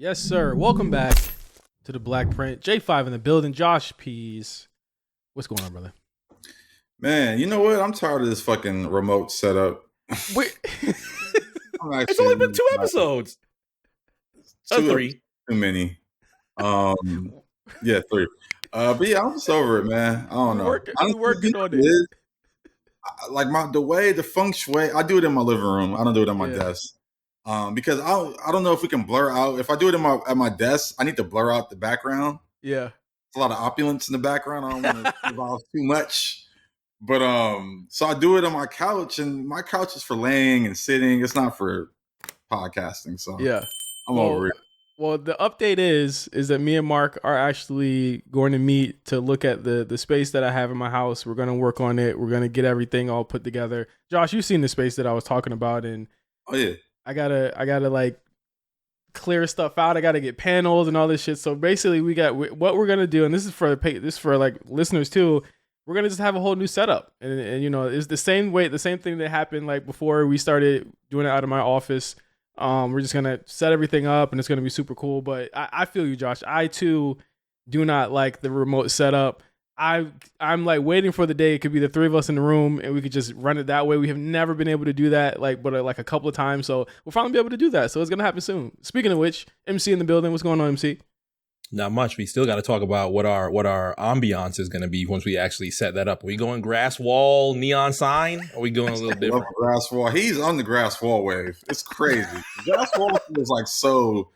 Yes, sir. Welcome back to the BlkPrint. J5 in the building. Josh Peas. What's going on, brother? Man, you know what? I'm tired of this fucking remote setup. Wait. It's only been 2 episodes. Three. Too many. Yeah, 3. But yeah, I'm just over it, man. I don't know. We're working on it. Like the way the feng shui, I do it in my living room. I don't do it on my desk. Because I don't know if we can blur out. If I do it at my desk, I need to blur out the background. Yeah. It's a lot of opulence in the background. I don't want to involve too much. But so I do it on my couch, and my couch is for laying and sitting. It's not for podcasting. So yeah, I'm over it. Well, the update is that me and Mark are actually going to meet to look at the space that I have in my house. We're going to work on it. We're going to get everything all put together. Josh, you've seen the space that I was talking about, and oh yeah, I gotta like clear stuff out. I gotta get panels and all this shit. So basically, what we're gonna do, and this is for like listeners too. We're gonna just have a whole new setup, and you know, it's the same thing that happened like before we started doing it out of my office. We're just gonna set everything up, and it's gonna be super cool. But I feel you, Josh. I too do not like the remote setup. I'm like waiting for the day it could be the 3 of us in the room and we could just run it that way. We have never been able to do that, like a couple of times. So we'll finally be able to do that. So it's gonna happen soon. Speaking of which, MC in the building. What's going on, MC? Not much. We still got to talk about what our ambiance is going to be once we actually set that up. Are we going grass wall, neon sign? Or are we going a little different? Grass wall. He's on the grass wall wave. It's crazy. Grass wall is like so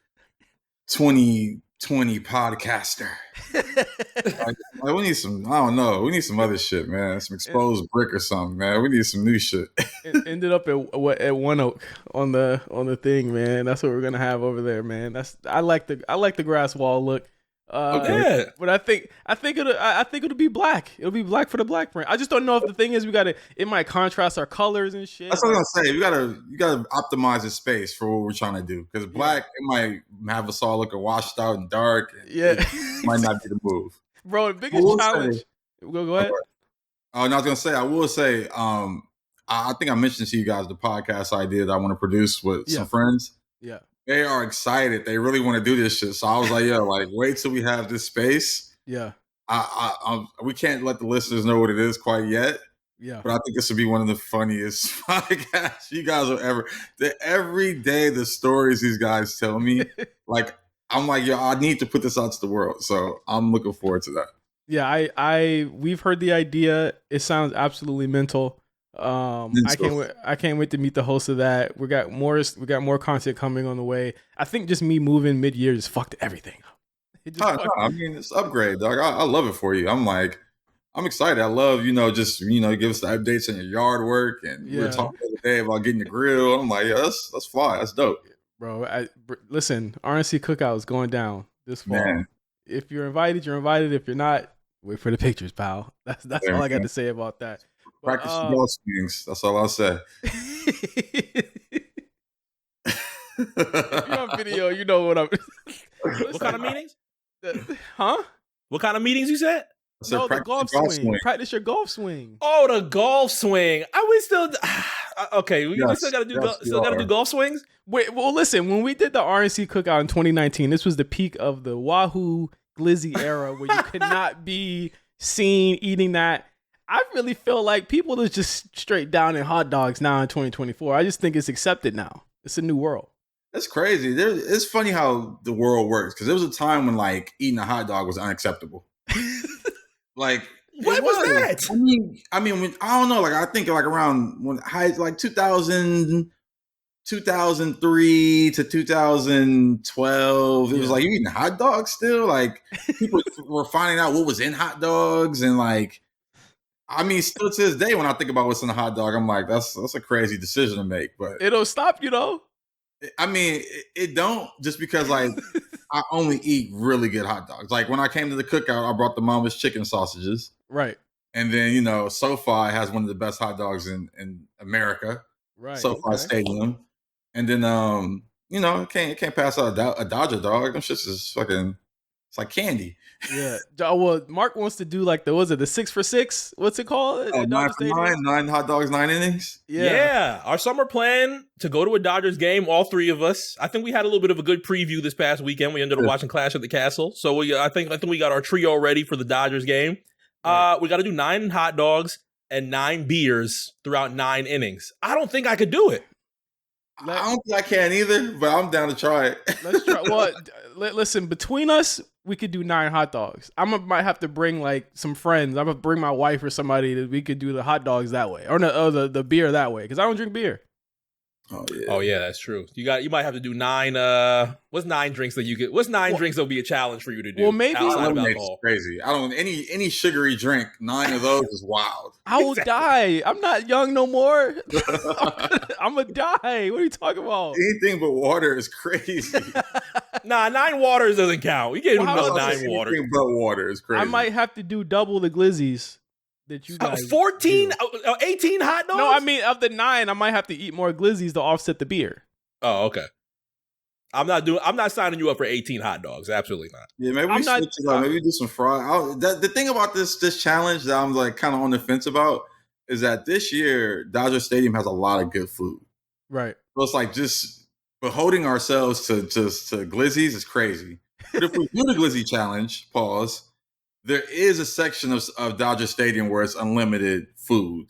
2020 podcaster. like we need some. I don't know. We need some other shit, man. Some exposed brick or something, man. We need some new shit. It ended up at One Oak on the thing, man. That's what we're gonna have over there, man. I like the grass wall look. Okay. But I think it'll be black. It'll be black for the BlkPrint. I just don't know if the thing is it might contrast our colors and shit. That's what I'm gonna say. You gotta optimize the space for what we're trying to do. Because black, it might have us all looking washed out and dark. And it might not be the move. Bro, the biggest challenge. Go ahead. Oh, no, I was gonna say. I will say. I think I mentioned to you guys the podcast idea that I want to produce with some friends. Yeah. They are excited. They really want to do this shit. So I was like, wait till we have this space. Yeah. We can't let the listeners know what it is quite yet. Yeah. But I think this would be one of the funniest podcasts you guys will ever. Every day, the stories these guys tell me, like, I'm like, I need to put this out to the world. So I'm looking forward to that. Yeah, we've heard the idea. It sounds absolutely mental. I can't wait to meet the host of that. We got more content coming on the way. I think just me moving mid-year just fucked everything up. I mean, it's upgrade, dog. I love it for you. I'm excited. I love, give us the updates on your yard work, and we were talking the other day about getting the grill. I'm like, that's fly. That's dope, bro. Listen, RNC Cookout is going down this fall. Man. If you're invited, you're invited. If you're not, wait for the pictures, pal. That's all I got to say about that. Practice your golf swings. That's all I'll say. If you're on video, you know what I'm. What kind of meetings? Huh? What kind of meetings you said? No, the golf swing. Practice your golf swing. Oh, the golf swing. We still okay. We still got to do golf swings. Wait, well, listen. When we did the RNC Cookout in 2019, this was the peak of the Wahoo Glizzy era, where you could not be seen eating that. I really feel like people are just straight down in hot dogs now in 2024. I just think it's accepted now. It's a new world. That's crazy. It's funny how the world works, because there was a time when like eating a hot dog was unacceptable. Like, what was that? I mean, when, I don't know. Like, I think like around like 2003 to 2012, it was like, you eating hot dogs still? Like, people were finding out what was in hot dogs, and like, I mean, still to this day, when I think about what's in a hot dog, I'm like, that's a crazy decision to make. But it'll stop you though. I mean, it don't, just because like I only eat really good hot dogs. Like when I came to the cookout, I brought the Mama's chicken sausages. Right. And then, SoFi has one of the best hot dogs in America. Right. SoFi Stadium. And then, can't pass out a Dodger dog. Them shits is fucking It's like candy. Yeah. Well, Mark wants to do like the 6 for 6. What's it called? Oh, 9 for 9, 9 hot dogs, 9 innings. Yeah. Our summer plan to go to a Dodgers game, all three of us. I think we had a little bit of a good preview this past weekend. We ended up watching Clash at the Castle. So I think we got our trio ready for the Dodgers game. Right. We got to do 9 hot dogs and 9 beers throughout 9 innings. I don't think I could do it. I don't think I can either, but I'm down to try it. Let's try. Well, listen, between us, we could do 9 hot dogs. Might have to bring like some friends. I'm gonna bring my wife or somebody that we could do the hot dogs that way, or the beer that way, because I don't drink beer. Oh yeah, that's true. You might have to do 9. What's 9 drinks that you could? What's 9 drinks that would be a challenge for you to do? Well, maybe outside of alcohol. Crazy. I don't any sugary drink. 9 of those is wild. I will die. I'm not young no more. I'm gonna die. What are you talking about? Anything but water is crazy. Nah, 9 waters doesn't count. You can't do 9 waters. Anything but water is crazy. I might have to do double the glizzies. That you guys 14, 18 hot dogs? No, I mean of the 9, I might have to eat more glizzies to offset the beer. Oh, okay. I'm not signing you up for 18 hot dogs. Absolutely not. Yeah, maybe we switch it up. Maybe we do some fries. The thing about this challenge that I'm like kind of on the fence about is that this year Dodger Stadium has a lot of good food. Right. So it's like but holding ourselves to glizzies is crazy. But if we do the glizzy challenge, there is a section of Dodger Stadium where it's unlimited food.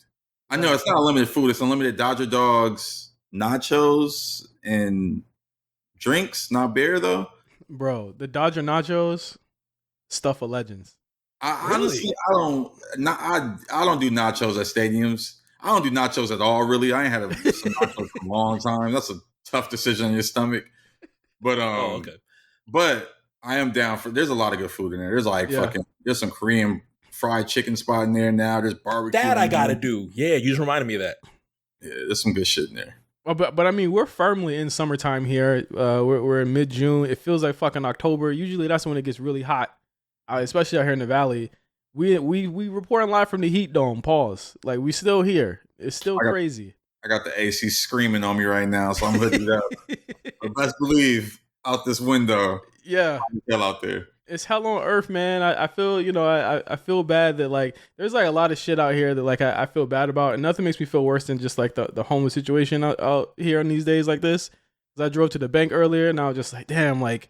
I know it's not unlimited food. It's unlimited Dodger dogs, nachos, and drinks. Not beer, though. Bro, the Dodger nachos, stuff of legends. Honestly, I don't do nachos at stadiums. I don't do nachos at all, really. I ain't had some nachos for a long time. That's a tough decision on your stomach. But okay. But I am down for. There's a lot of good food in there. There's like there's some Korean fried chicken spot in there now. There's barbecue. That I gotta do. Yeah, you just reminded me of that. Yeah, there's some good shit in there. But I mean, we're firmly in summertime here. We're in mid-June. It feels like fucking October. Usually that's when it gets really hot, especially out here in the valley. We reporting live from the heat dome. Like we still here. It's still crazy. I got the AC screaming on me right now, so I'm hooded up. But best believe out this window. Yeah, hell out there. It's hell on earth, man. I feel, I feel bad that like there's like a lot of shit out here that like I feel bad about, and nothing makes me feel worse than just like the homeless situation out here in these days like this. Because I drove to the bank earlier, and I was just like, damn, like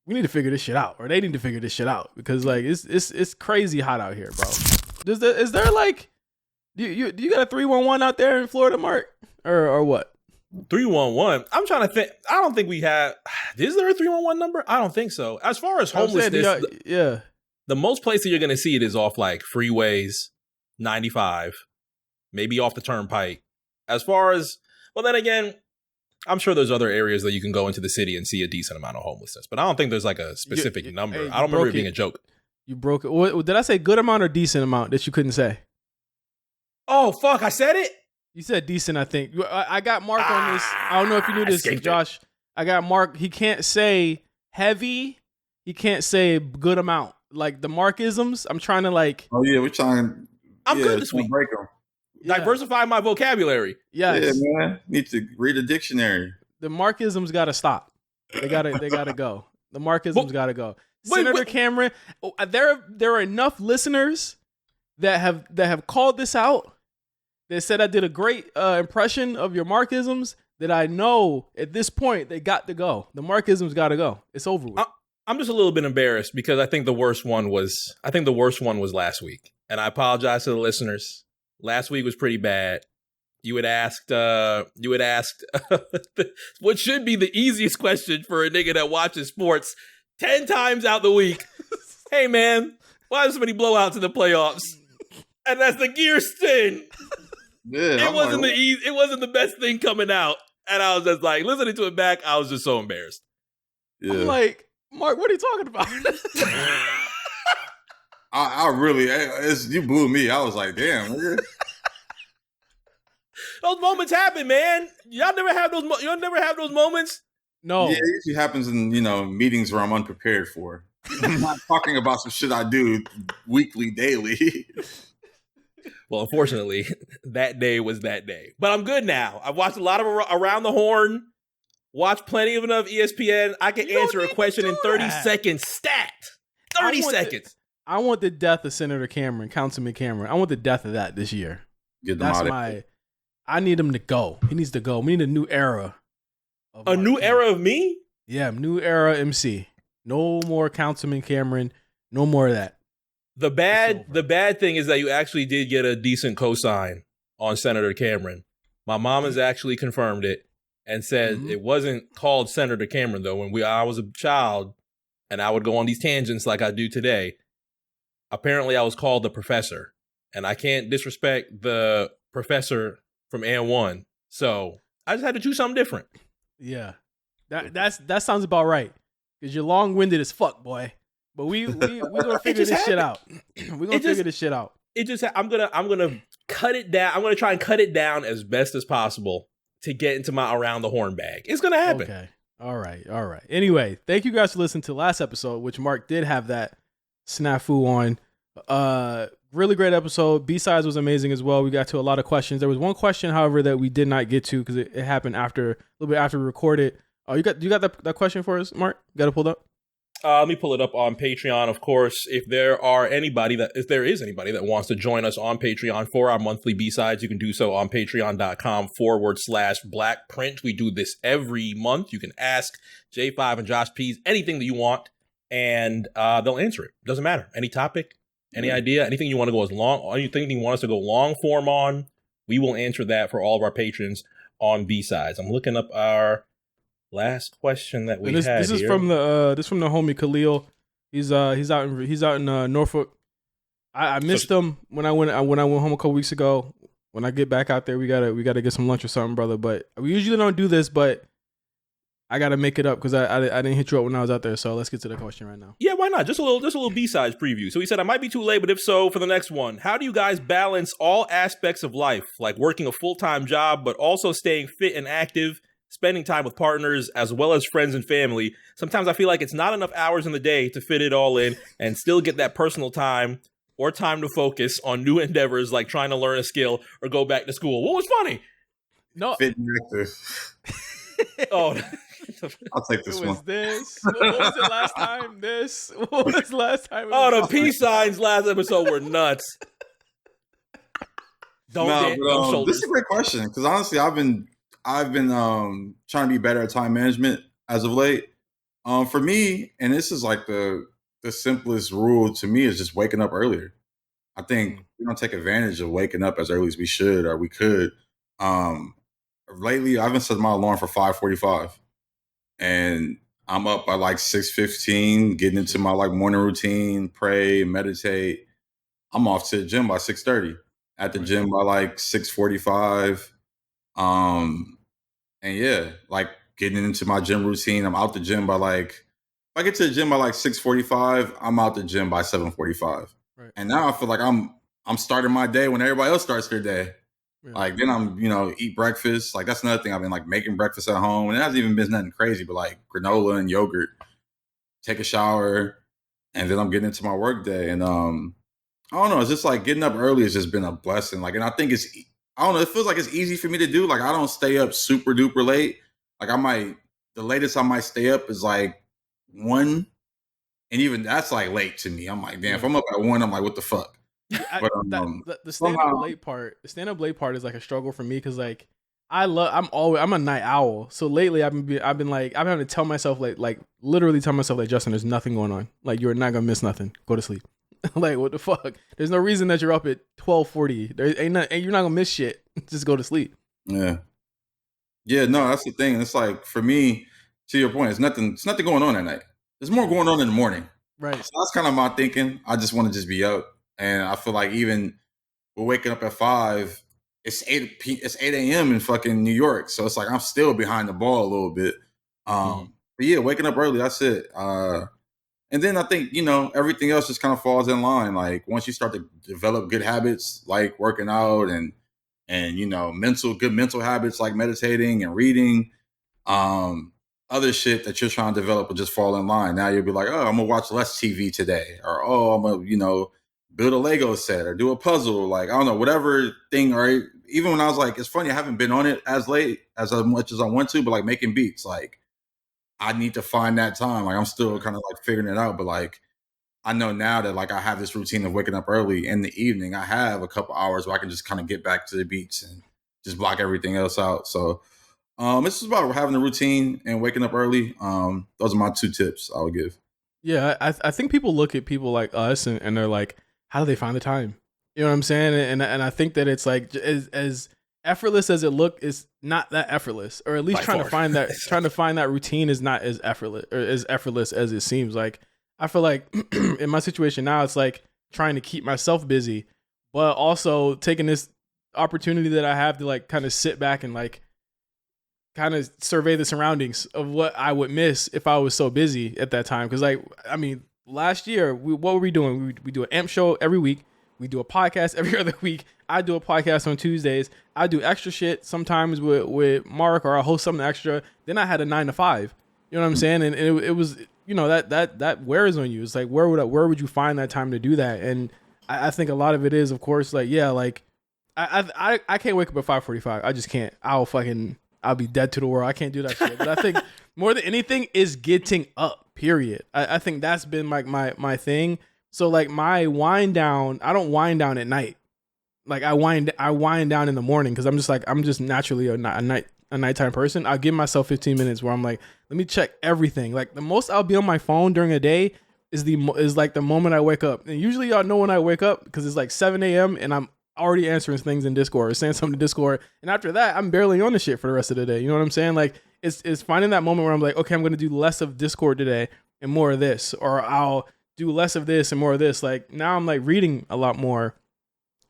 we need to figure this shit out, or they need to figure this shit out, because like it's crazy hot out here, bro. Is there like do you got a 311 out there in Florida, Mark, or what? 311. I'm trying to think. I don't think we have. Is there a 311 number? I don't think so. As far as homelessness, the most places you're going to see it is off like freeways, 95, maybe off the turnpike. As far as, well, then again, I'm sure there's other areas that you can go into the city and see a decent amount of homelessness, but I don't think there's like a specific number. I don't remember it being a joke. You broke it. What, did I say good amount or decent amount that you couldn't say? Oh, fuck. I said it. You said decent, I think. I got Mark on this. I don't know if you knew this, Josh. I got Mark. He can't say heavy. He can't say good amount. Like the Markisms, I'm trying to like. Oh, yeah, we're trying. I'm good this week. Break them. Diversify my vocabulary. Yes. Yeah, man. Need to read a dictionary. The Markisms got to stop. They got to go. The Markisms got to go. Senator Cameron, there are enough listeners that have called this out. They said I did a great impression of your Markisms that I know at this point they got to go. The Markisms got to go. It's over with. I'm just a little bit embarrassed because I think the worst one was last week. And I apologize to the listeners. Last week was pretty bad. You had asked what should be the easiest question for a nigga that watches sports 10 times out the week. Hey man, why are so many blowouts in the playoffs? And that's the gear spin. Yeah, it wasn't the best thing coming out. And I was just like, listening to it back, I was just so embarrassed. Yeah. I'm like, Mark, what are you talking about? I really, you blew me. I was like, damn. Nigga. Those moments happen, man. Y'all never have those moments? No. Yeah, it usually happens in, meetings where I'm unprepared for. I'm not talking about some shit I do weekly, daily. Well, unfortunately, that day was that day. But I'm good now. I've watched a lot of Around the Horn. Watch plenty of enough ESPN. I can answer a question in 30 seconds. Stat. 30 seconds. I want the death of Senator Cameron, Councilman Cameron. I want the death of that this year. I need him to go. He needs to go. We need a new era. A new era of me? Yeah, new era MC. No more Councilman Cameron. No more of that. The bad thing is that you actually did get a decent cosign on Senator Cameron. My mom has actually confirmed it and said it wasn't called Senator Cameron, though. When I was a child and I would go on these tangents like I do today, apparently I was called the professor. And I can't disrespect the professor from AN1. So I just had to choose something different. Yeah. That sounds about right. Because you're long-winded as fuck, boy. But we gonna figure this shit out. We're gonna figure this shit out. I'm gonna cut it down. I'm gonna try and cut it down as best as possible to get into my around the horn bag. It's gonna happen. Okay. All right. Anyway, thank you guys for listening to last episode, which Mark did have that snafu on. Really great episode. B-sides was amazing as well. We got to a lot of questions. There was one question, however, that we did not get to because it happened a little bit after we recorded. Oh, you got that question for us, Mark? Got it pulled up? Let me pull it up on Patreon, of course. If there is anybody that wants to join us on Patreon for our monthly B-sides, you can do so on patreon.com/BlkPrint. We do this every month. You can ask J5 and Josh Peas anything that you want, and they'll answer it. Doesn't matter. Any topic, any idea, anything you want to go anything you want us to go long form on, we will answer that for all of our patrons on B-sides. I'm looking up our last question that we had. This is from the homie Khalil. He's out in Norfolk. I missed him when I went home a couple weeks ago. When I get back out there, we gotta get some lunch or something, brother. But we usually don't do this, but I gotta make it up because I didn't hit you up when I was out there. So let's get to the question right now. Yeah, why not? Just a little B-sides preview. So he said, I might be too late, but if so, for the next one, how do you guys balance all aspects of life, like working a full-time job, but also staying fit and active, spending time with partners, as well as friends and family? Sometimes I feel like it's not enough hours in the day to fit it all in and still get that personal time or time to focus on new endeavors like trying to learn a skill or go back to school. What was funny? No. Fit and active. Oh, I'll take this one. This? What was it last time? This? What was last time? Oh, the peace signs last episode were nuts. This is a great question because honestly, I've been trying to be better at time management as of late. For me, and this is like the simplest rule to me, is just waking up earlier. I think we don't take advantage of waking up as early as we should or we could. Lately, I've been setting my alarm for 5:45, and I'm up by like 6:15, getting into my like morning routine, pray, meditate. I'm off to the gym by 6:30. At the gym by like 6:45. And yeah, like getting into my gym routine. I'm out the gym by like, if I get to the gym by like 6:45, I'm out the gym by 7:45. Right. And now I feel like I'm starting my day when everybody else starts their day. Yeah. Like then I'm, eat breakfast. Like that's another thing. I've been like making breakfast at home, and it hasn't even been nothing crazy, but like granola and yogurt. Take a shower, and then I'm getting into my work day. And I don't know. It's just like getting up early has just been a blessing. Like, and I think I don't know. It feels like it's easy for me to do. Like I don't stay up super duper late. Like the latest I might stay up is like 1, and even that's like late to me. I'm like, damn. If I'm up at 1, I'm like, what the fuck? The stand up late part is like a struggle for me because like I'm a night owl. So lately I've been having to tell myself like literally tell myself like, Justin, there's nothing going on. Like you're not gonna miss nothing. Go to sleep. Like what the fuck? There's no reason that you're up at 12:40. You're not gonna miss shit. Just go to sleep. Yeah. No, that's the thing. It's like for me, to your point, it's nothing going on at night. There's more going on in the morning. Right. So that's kind of my thinking. I just want to just be up. And I feel like even we're waking up at 5, it's 8 a.m. in fucking New York. So it's like I'm still behind the ball a little bit. But yeah, waking up early, that's it. And then I think, everything else just kind of falls in line. Like once you start to develop good habits like working out and good mental habits like meditating and reading, other shit that you're trying to develop will just fall in line. Now you'll be like, oh, I'm gonna watch less TV today, or oh, I'm gonna build a Lego set or do a puzzle. Like I don't know, whatever thing or even when I was like, it's funny, I haven't been on it as much as I want to, but like making beats, like I need to find that time. Like I'm still kind of like figuring it out, but like I know now that like I have this routine of waking up early in the evening. I have a couple hours where I can just kind of get back to the beats and just block everything else out. So this is about having a routine and waking up early. Those are my 2 tips I would give. Yeah, I think people look at people like us and they're like, how do they find the time? You know what I'm saying? And I think that it's like as effortless as it look, it's not that effortless, or at least trying to find that routine is not as effortless as it seems. Like I feel like in my situation now, it's like trying to keep myself busy, but also taking this opportunity that I have to like kind of sit back and like kind of survey the surroundings of what I would miss if I was so busy at that time. Because like, I mean, last year, what were we doing? We do an AMP show every week. We do a podcast every other week. I do a podcast on Tuesdays. I do extra shit sometimes with Mark, or I'll host something extra. Then I had a 9 to 5. You know what I'm saying? And it was, you know, that wears on you. It's like, where would you find that time to do that? And I think a lot of it is, of course, like, yeah, like I can't wake up at 5:45. I just can't. I'll be dead to the world. I can't do that shit. But I think more than anything is getting up, period. I think that's been like my thing. So like my wind down, I don't wind down at night. Like I wind down in the morning because I'm just naturally a nighttime person. I'll give myself 15 minutes where I'm like, let me check everything. Like the most I'll be on my phone during a day is like the moment I wake up. And usually y'all know when I wake up because it's like 7 a.m. and I'm already answering things in Discord or saying something to Discord. And after that, I'm barely on the shit for the rest of the day. You know what I'm saying? Like it's finding that moment where I'm like, okay, I'm going to do less of Discord today and more of this, or I'll do less of this and more of this. Like now I'm like reading a lot more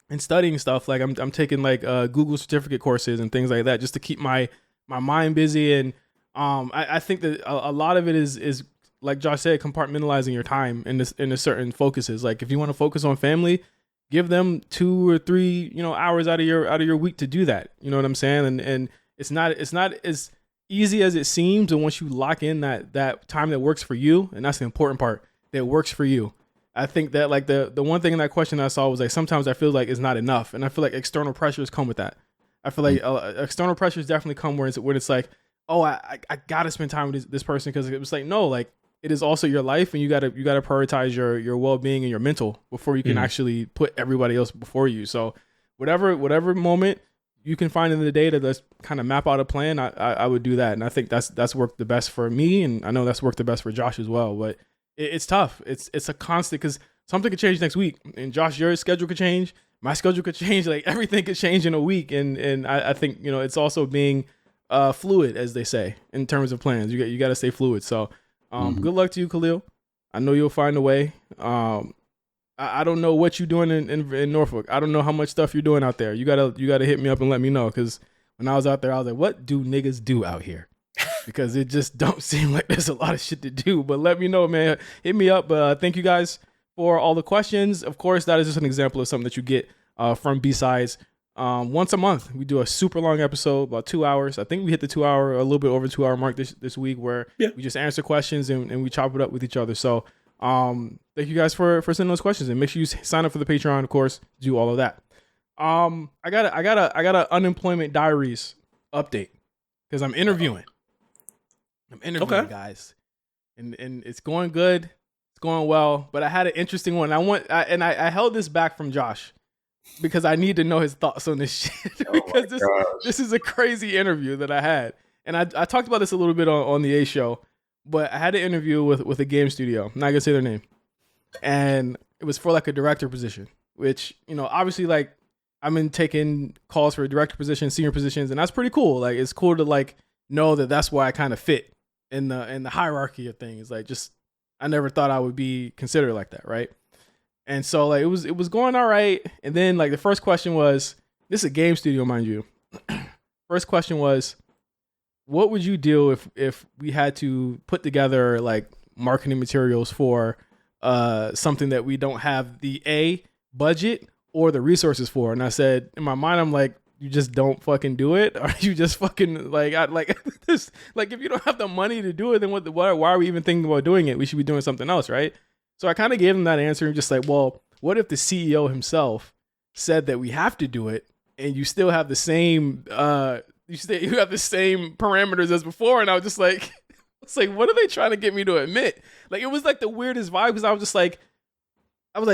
and studying stuff. Like I'm taking like Google certificate courses and things like that just to keep my mind busy. And I think that a lot of it is like Josh said, compartmentalizing your time into certain focuses. Like if you want to focus on family, give them 2 or 3, you know, hours out of your week to do that. You know what I'm saying? And it's not as easy as it seems. And once you lock in that time that works for you, and that's the important part, that works for you. I think that like the one thing in that question I saw was like, sometimes I feel like it's not enough. And I feel like external pressures come with that. I feel like external pressures definitely come when it's like, oh, I gotta spend time with this person, because it was like, no, like it is also your life, and you gotta prioritize your well-being and your mental before you can actually put everybody else before you. So whatever moment you can find in the day to just kind of map out a plan, I would do that. And I think that's worked the best for me, and I know that's worked the best for Josh as well. But it's tough. It's a constant, because something could change next week, and Josh, your schedule could change, my schedule could change, like everything could change in a week. And I think, you know, it's also being fluid, as they say, in terms of plans. You got to stay fluid. So good luck to you, Khalil. I know you'll find a way. I don't know what you're doing in Norfolk. I don't know how much stuff you're doing out there. You gotta hit me up and let me know, because when I was out there, I was like, what do niggas do out here? Because it just don't seem like there's a lot of shit to do. But let me know, man. Hit me up. Thank you guys for all the questions. Of course, that is just an example of something that you get from B-Sides. Once a month, we do a super long episode, about 2 hours. I think we hit the 2 hour, a little bit over 2 hour mark this week, where we just answer questions and we chop it up with each other. So thank you guys for sending those questions, and make sure you sign up for the Patreon, of course, do all of that. I got a unemployment diaries update, because I'm interviewing. Guys, and it's going good. It's going well, but I had an interesting one. I held this back from Josh because I need to know his thoughts on this shit, because this is a crazy interview that I had. And I talked about this a little bit on the A show, but I had an interview with a game studio. I'm not gonna say their name. And it was for like a director position, which, you know, obviously, like, I've been taking calls for a director position, senior positions, and that's pretty cool. Like, it's cool to like know that that's where I kind of fit in the hierarchy of things. Like, just, I never thought I would be considered like that, right? And so like it was going all right. And then like the first question was, this is a game studio, mind you. First question was, what would you do if we had to put together like marketing materials for something that we don't have the budget or the resources for? And I said, in my mind, I'm like, you just don't fucking do it, or you just fucking like this. Like, if you don't have the money to do it, then why are we even thinking about doing it? We should be doing something else, right? So I kind of gave him that answer, and just like, well, what if the CEO himself said that we have to do it, and you still have the same you have the same parameters as before. And I was just like, it's like, what are they trying to get me to admit? Like, it was like the weirdest vibe because I was like,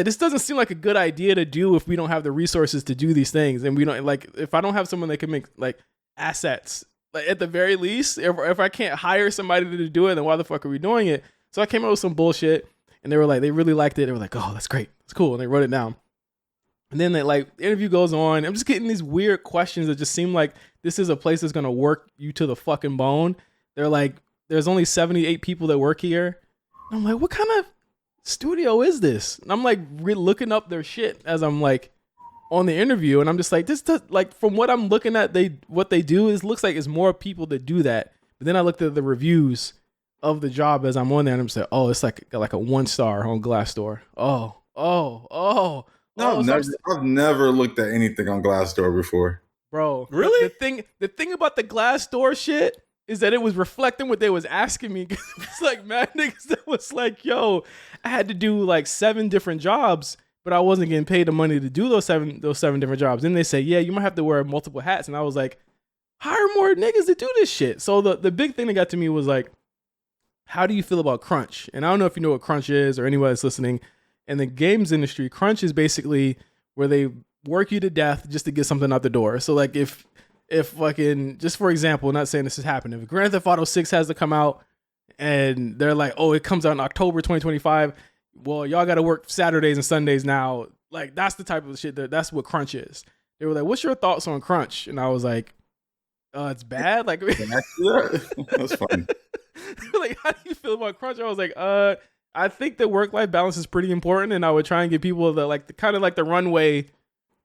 this doesn't seem like a good idea to do if we don't have the resources to do these things. And we don't, like, if I don't have someone that can make like assets, like at the very least, if I can't hire somebody to do it, then why the fuck are we doing it? So I came up with some bullshit, and they were like, they really liked it. They were like, oh, that's great. It's cool. And they wrote it down. And then the interview goes on. I'm just getting these weird questions that just seem like this is a place that's going to work you to the fucking bone. They're like, there's only 78 people that work here. And I'm like, what kind of studio is this? And I'm like looking up their shit as I'm like on the interview. And I'm just like, this does, like, from what I'm looking at, what they do is looks like it's more people that do that. But then I looked at the reviews of the job as I'm on there, and I'm just like, oh, it's like a 1-star on Glassdoor. No, I've never looked at anything on Glassdoor before. Bro, really? The thing about the Glassdoor shit is that it was reflecting what they was asking me. It's like mad niggas that was like, yo, I had to do like 7 different jobs, but I wasn't getting paid the money to do those seven different jobs. Then they say, yeah, you might have to wear multiple hats. And I was like, hire more niggas to do this shit. So the big thing that got to me was like, how do you feel about crunch? And I don't know if you know what crunch is or anyone that's listening. In the games industry, crunch is basically where they work you to death just to get something out the door. So like if fucking, just for example, not saying this is happening, if Grand Theft Auto 6 has to come out and they're like, oh, it comes out in October 2025, well, y'all got to work Saturdays and Sundays now. Like, that's the type of shit that's what crunch is. They were like, what's your thoughts on crunch? And I was like, it's bad. Like, that's funny. Like, how do you feel about crunch? I was like, I think the work-life balance is pretty important, and I would try and give people the kind of like the runway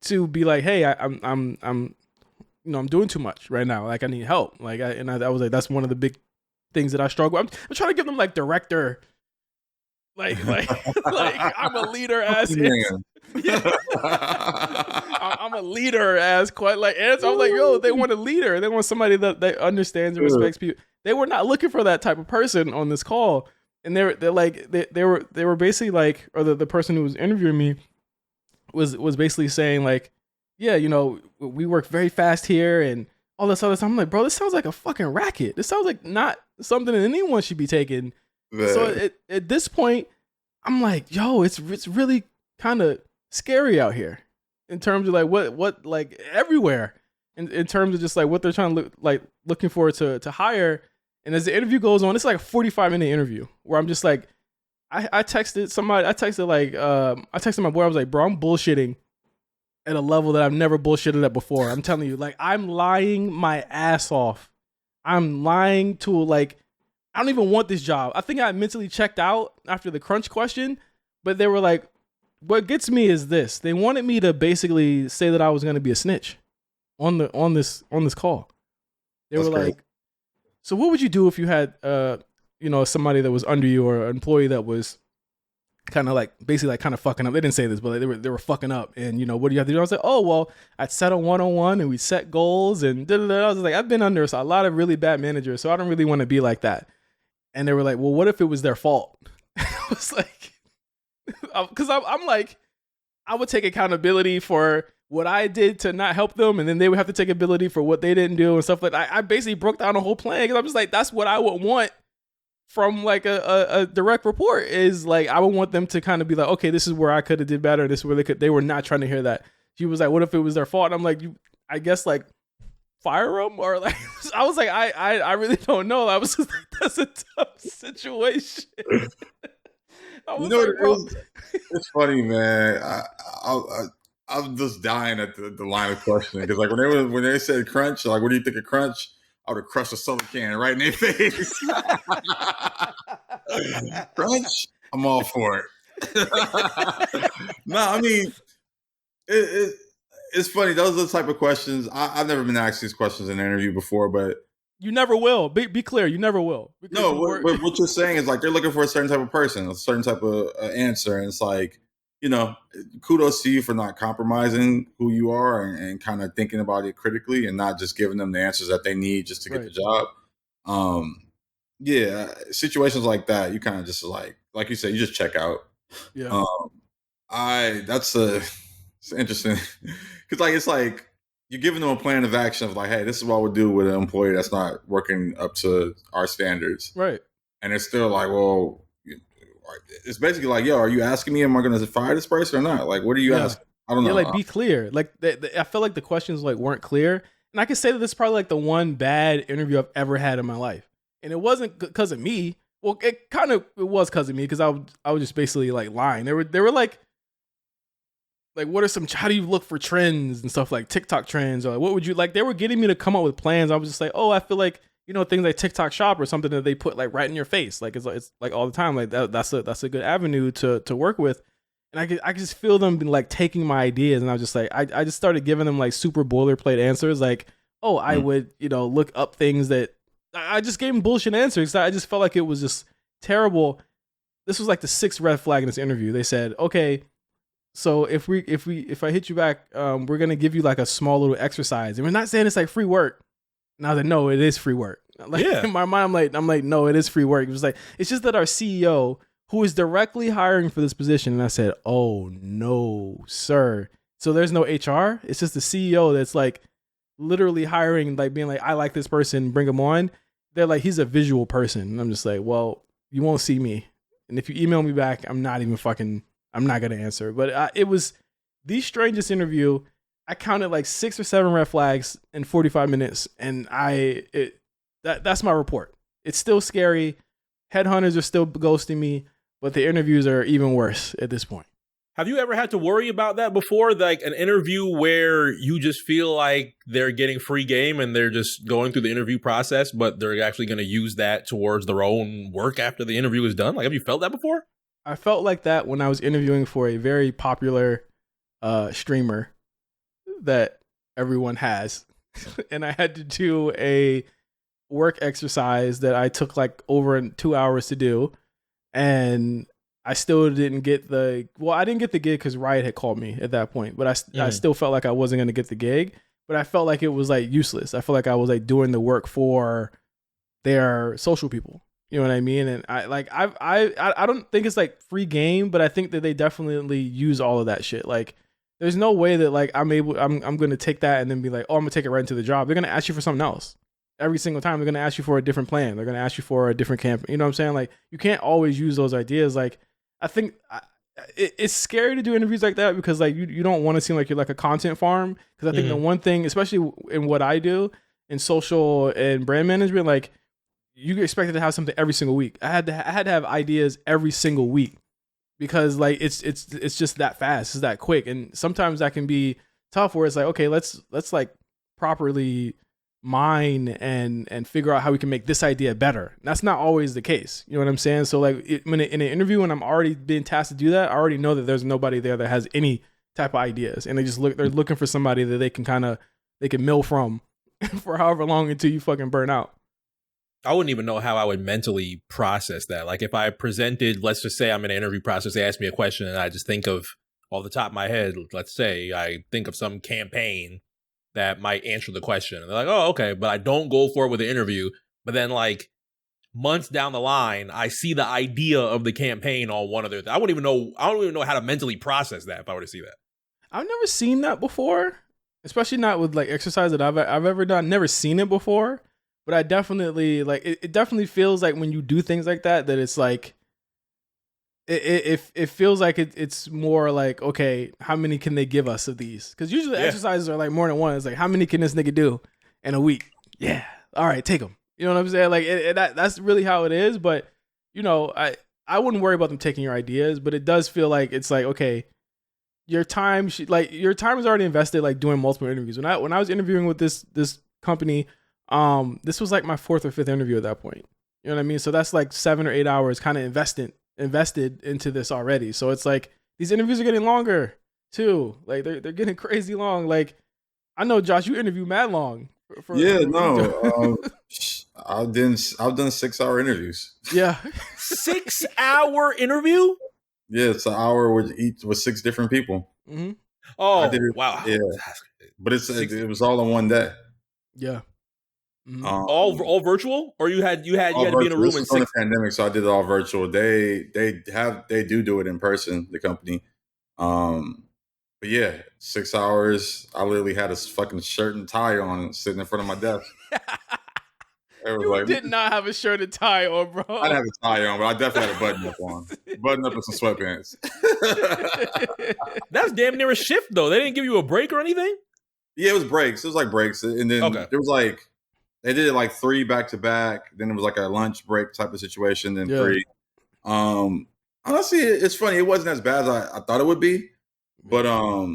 to be like, hey, I'm doing too much right now. Like, I need help. Like, I was like, that's one of the big things that I struggle. I'm trying to give them like director, like I'm a leader as I'm a leader as quite like answer. I'm like, yo, they want a leader. They want somebody that understands and respects people. They were not looking for that type of person on this call. And they were basically like, or the person who was interviewing me was basically saying like, yeah, we work very fast here and all this other stuff. I'm like, bro, this sounds like a fucking racket. This sounds like not something that anyone should be taking. Man. So at this point, I'm like, yo, it's really kind of scary out here in terms of like what like everywhere in terms of just like what they're trying to looking for to hire. And as the interview goes on, it's like a 45-minute interview where I'm just like, I texted my boy. I was like, bro, I'm bullshitting at a level that I've never bullshitted at before. I'm telling you, like, I'm lying my ass off. I'm lying to like, I don't even want this job. I think I mentally checked out after the crunch question, but they were like, what gets me is this. They wanted me to basically say that I was going to be a snitch on this call. They were like, so what would you do if you had, somebody that was under you or an employee that was kind of like basically like kind of fucking up? They didn't say this, but they were fucking up. And what do you have to do? I was like, oh well, I'd set a 1-on-1 and we set goals and da-da-da. I was like, I've been under a lot of really bad managers, so I don't really want to be like that. And they were like, well, what if it was their fault? I was like, because I'm like, I would take accountability for what I did to not help them, and then they would have to take ability for what they didn't do and stuff like that. I basically broke down a whole plan because I'm just like, that's what I would want from like a direct report is like, I would want them to kind of be like, okay, this is where I could have did better. This is where they were not trying to hear that. She was like, what if it was their fault? And I'm like, I guess like fire them or like, I was like, I really don't know. I was just like, that's a tough situation. It's funny, man. I'm just dying at the line of questioning because like when they said crunch, like, what do you think of crunch? I would have crushed a soda can right in their face. Crunch, I'm all for it. No, I mean, it's funny. Those are the type of questions. I've never been asked these questions in an interview before, but you never will. Be clear, you never will. No, what you're saying is like they're looking for a certain type of person, a certain type of answer, and it's like, kudos to you for not compromising who you are and kind of thinking about it critically and not just giving them the answers that they need just to get the job. Situations like that, you kind of just like you said, you just check out. Yeah. It's interesting because it's like you're giving them a plan of action of like, hey, this is what we'll do with an employee that's not working up to our standards. Right. And it's still like, well, it's basically like, yo, are you asking me, am I going to fire this person or not? Like, what are you asking? I don't know. Yeah, like be clear. Like I felt like the questions like weren't clear. And I can say that this is probably like the one bad interview I've ever had in my life. And it wasn't because of me. Well, it was because of me because I was just basically like lying. They were like what are some, how do you look for trends and stuff like TikTok trends, or like, what would you like? They were getting me to come up with plans. I was just like, oh, I feel like, things like TikTok Shop or something that they put like right in your face. Like it's like all the time. Like that's a good avenue to work with. And I could just feel them like taking my ideas, and I was just like, I just started giving them like super boilerplate answers, like, oh, I would, look up things that I just gave them bullshit answers. I just felt like it was just terrible. This was like the 6th red flag in this interview. They said, okay, so if I hit you back, we're gonna give you like a small little exercise, and we're not saying it's like free work. And I was like, no, it is free work. Like in my mind, I'm like, no, it is free work. It was like, it's just that our CEO, who is directly hiring for this position. And I said, oh no, sir. So there's no HR. It's just the CEO that's like literally hiring, like being like, I like this person, bring him on. They're like, he's a visual person. And I'm just like, well, you won't see me. And if you email me back, I'm not going to answer. But it was the strangest interview. I counted like 6 or 7 red flags in 45 minutes. And that's my report. It's still scary. Headhunters are still ghosting me. But the interviews are even worse at this point. Have you ever had to worry about that before? Like an interview where you just feel like they're getting free game and they're just going through the interview process, but they're actually going to use that towards their own work after the interview is done? Like, have you felt that before? I felt like that when I was interviewing for a very popular streamer that everyone has. And I had to do a work exercise that I took like over 2 hours to do. And I still didn't get I didn't get the gig because Riot had called me at that point, but I still felt like I wasn't going to get the gig, but I felt like it was like useless. I felt like I was like doing the work for their social people. You know what I mean? And I don't think it's like free game, but I think that they definitely use all of that shit. Like there's no way that like I'm going to take that and then be like, oh, I'm gonna take it right into the job. They're going to ask you for something else. Every single time they're going to ask you for a different plan. They're going to ask you for a different camp. You know what I'm saying? Like you can't always use those ideas. Like I think it's scary to do interviews like that because like you don't want to seem like you're like a content farm. Cause I think the one thing, especially in what I do in social and brand management, like you get expected to have something every single week. I had to have ideas every single week because like it's just that fast. It's that quick. And sometimes that can be tough where it's like, okay, let's like properly mine and figure out how we can make this idea better. That's not always the case. You know what I'm saying? So like in an interview, when I'm already being tasked to do that, I already know that there's nobody there that has any type of ideas, and they're looking for somebody that they can mill from for however long until you fucking burn out. I wouldn't even know how I would mentally process that. Like if I presented, let's just say I'm in an interview process, they ask me a question and I just think of off the top of my head, let's say I think of some campaign that might answer the question. And they're like, oh, okay. But I don't go for it with the interview. But then like months down the line, I see the idea of the campaign on one of their, I don't even know how to mentally process that if I were to see that. I've never seen that before, especially not with like exercise that I've ever done. Never seen it before, but I definitely like, it definitely feels like when you do things like that it's like, it feels like it's more like, okay, how many can they give us of these? Because usually exercises are like more than one. It's like, how many can this nigga do in a week? Yeah, all right, take them. You know what I'm saying? Like that's really how it is. But I wouldn't worry about them taking your ideas. But it does feel like it's like, okay, your time is already invested like doing multiple interviews. When I was interviewing with this company, this was like my 4th or 5th interview at that point. You know what I mean? So that's like 7 or 8 hours kind of invested into this already. So it's like these interviews are getting longer too. Like they're getting crazy long. Like I know, Josh, you interview mad long. I've done 6-hour interviews. Yeah. 6-hour interview? Yeah, it's an hour with 6 different people. Mm-hmm. Oh, wow. Yeah, but it was all in one day. Yeah. Mm-hmm. All virtual, or you had to be in a room in 6. The pandemic, so I did it all virtual. They do it in person. The company, But yeah, 6 hours. I literally had a fucking shirt and tie on sitting in front of my desk. You did not have a shirt and tie on, bro. I didn't have a tie on, but I definitely had a button up on. Button up and some sweatpants. That's damn near a shift, though. They didn't give you a break or anything? Yeah, it was breaks. It was like breaks. And then there was like, they did it like 3 back to back. Then it was like a lunch break type of situation. Then 3. Honestly, it's funny. It wasn't as bad as I thought it would be. But I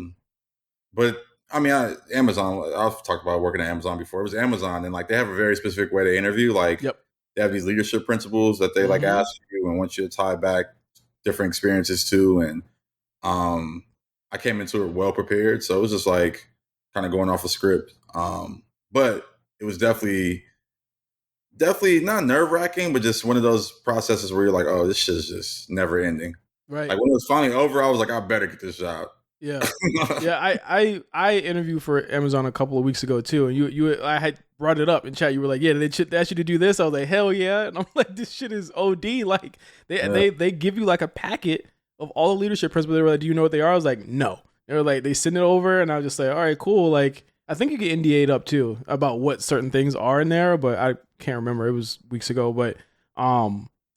mean, Amazon, I've talked about working at Amazon before. It was Amazon, and like they have a very specific way to interview. Like they have these leadership principles that they like ask you and want you to tie back different experiences to. And I came into it well prepared, so it was just like kind of going off a script. But it was definitely not nerve wracking, but just one of those processes where you're like, oh, this shit is just never ending. Right. Like when it was finally over, I was like, I better get this job. Yeah. I interviewed for Amazon a couple of weeks ago too, and I had brought it up in chat. You were like, yeah, they asked you to do this. I was like, hell yeah, and I'm like, this shit is OD. Like they give you like a packet of all the leadership principles. They were like, do you know what they are? I was like, no. They were like, they send it over, and I was just like, all right, cool. Like I think you get NDA'd up too about what certain things are in there, but I can't remember. It was weeks ago, but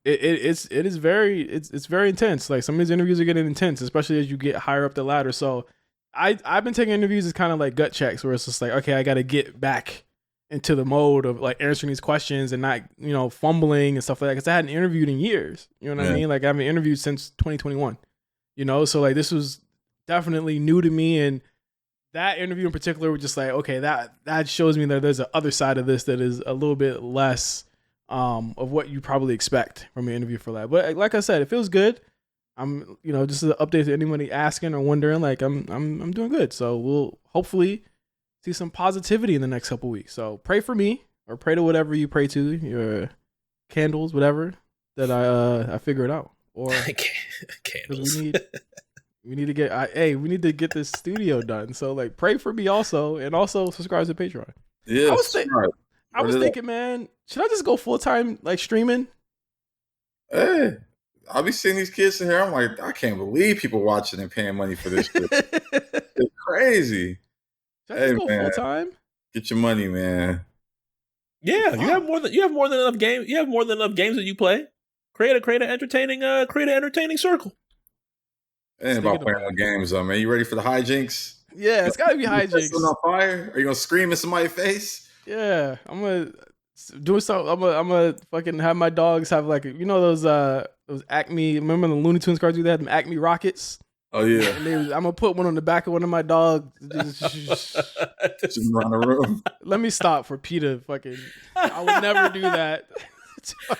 it's very intense. Like some of these interviews are getting intense, especially as you get higher up the ladder. So I've been taking interviews as kind of like gut checks, where it's just like, okay, I got to get back into the mode of like answering these questions and not, fumbling and stuff like that. Because I hadn't interviewed in years. You know what I mean? Like I haven't interviewed since 2021. So like this was definitely new to me, and that interview in particular was just like, okay, that shows me that there's a other side of this that is a little bit less of what you probably expect from an interview for that. But like I said, it feels good. I'm, just an update to anybody asking or wondering, like I'm doing good. So we'll hopefully see some positivity in the next couple weeks. So pray for me, or pray to whatever you pray to, your candles, whatever, that I figure it out. Or candles. We need to get this studio done. So like pray for me also, and also subscribe to Patreon. Yeah. I was thinking, man, should I just go full time like streaming? Hey, I'll be seeing these kids in here. I'm like, I can't believe people watching and paying money for this shit. It's crazy. Should I just go full time? Get your money, man. Yeah, you have more than enough games. You have more than enough games that you play. Create an entertaining circle. It ain't about playing the games, though, man. You ready for the hijinks? Yeah, it's gotta be hijinks. On fire? Are you gonna scream in somebody's face? Yeah, I'm gonna do something. I'm gonna fucking have my dogs have like those Acme. Remember the Looney Tunes cartoons? They had them Acme rockets. Oh yeah. And I'm gonna put one on the back of one of my dogs. Just around the room. Let me stop for Peter. Fucking, I would never do that.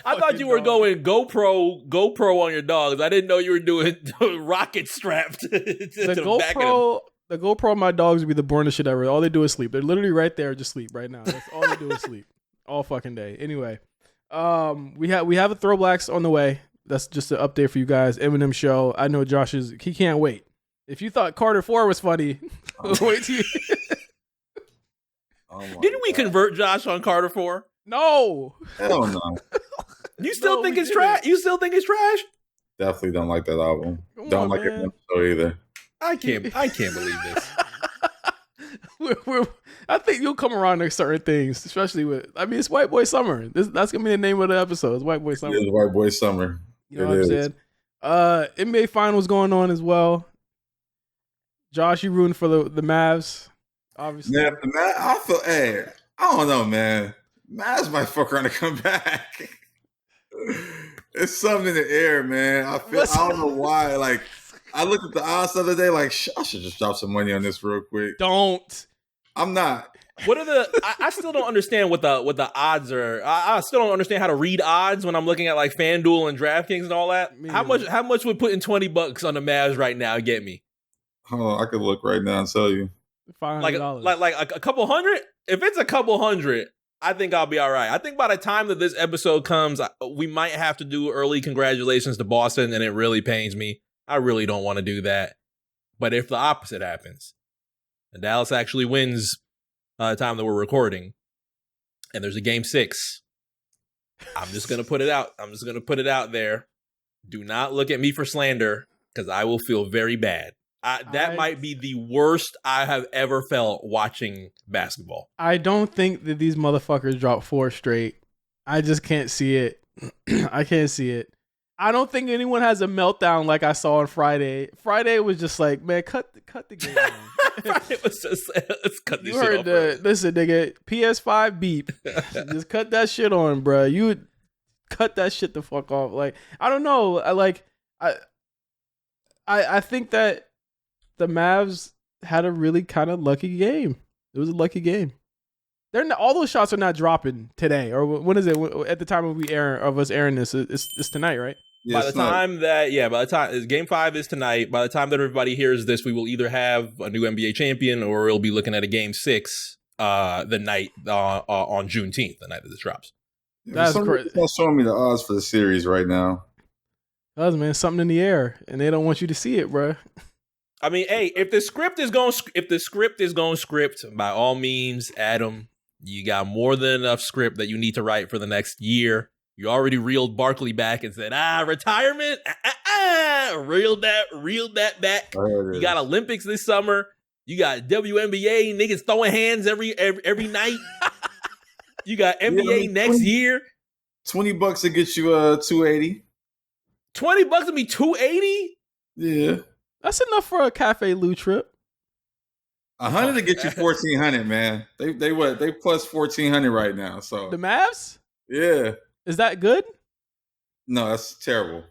I thought you were going GoPro on your dogs. I didn't know you were doing rocket strapped. The GoPro on my dogs would be the boringest shit ever. All they do is sleep. They're literally right there, just sleep right now. That's all they do is sleep all fucking day. Anyway, we have a Throwblacks on the way. That's just an update for you guys. Eminem show. I know Josh he can't wait. If you thought Carter 4 was funny, wait till you. Didn't we convert Josh on Carter 4? No. Hell no. You still think it's trash? You still think it's trash? Definitely don't like that album. Don't like it either. I can't believe this. I think you'll come around to certain things, especially it's White Boy Summer. That's gonna be the name of the episode. It's White Boy Summer. It is White Boy Summer. You know what I'm saying? NBA Finals going on as well. Josh, you rooting for the Mavs? Obviously. Yeah, I don't know, man. Mavs might fuck around to come back. It's something in the air, man. I don't know why. Like, I looked at the odds the other day, like, I should just drop some money on this real quick. Don't. I'm not. What are I still don't understand what the odds are. I still don't understand how to read odds when I'm looking at like FanDuel and DraftKings and all that. How much would putting $20 on the Mavs right now get me? Hold on, I could look right now and tell you. $500. Like a couple hundred? If it's a couple hundred, I think I'll be all right. I think by the time that this episode comes, we might have to do early congratulations to Boston, and it really pains me. I really don't want to do that. But if the opposite happens, and Dallas actually wins by the time that we're recording, and there's a game 6, I'm just going to put it out. I'm just going to put it out there. Do not look at me for slander, because I will feel very bad. That might be the worst I have ever felt watching basketball. I don't think that these motherfuckers dropped 4 straight. I just can't see it. I can't see it. I don't think anyone has a meltdown like I saw on Friday. Friday was just like, man, cut the game. It was just, let's cut this you shit heard off. Listen, nigga, PS5 beep. Just cut that shit on, bro. You would cut that shit the fuck off. Like, I don't know. I think that the Mavs had a really kind of lucky game. It was a lucky game. All those shots are not dropping today, or when is it? At the time of us airing this, it's tonight, right? Yeah, by the time Game 5 is tonight. By the time that everybody hears this, we will either have a new NBA champion, or we'll be looking at a Game 6 the night on Juneteenth, the night that this drops. That's crazy. Not showing me the odds for the series right now. Man, something in the air, and they don't want you to see it, bro. I mean, hey, if the script is going script, by all means, Adam, you got more than enough script that you need to write for the next year. You already reeled Barkley back and said, retirement, reeled that back. You got Olympics this summer. You got WNBA niggas throwing hands every night. You got NBA next year. $20 to get you $280. $20 to be $280? Yeah. That's enough for a Cafe Lou trip. 100 to get you 1,400, man. They plus 1,400 right now. So the Mavs? Yeah. Is that good? No, that's terrible.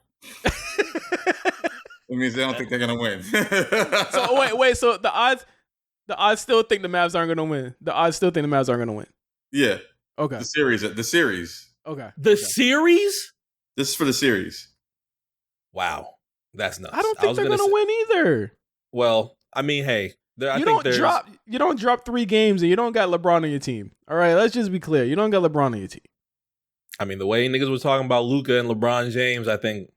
It means they don't think they're gonna win. So wait. So the odds still think the Mavs aren't gonna win. The odds still think the Mavs aren't gonna win. Yeah. Okay. The series. Okay. The series? This is for the series. Wow. That's nuts. I don't think they're gonna win either. Well, I mean, hey, you don't drop 3 games and you don't got LeBron on your team. All right, let's just be clear. You don't got LeBron on your team. I mean, the way niggas was talking about Luka and LeBron James, I think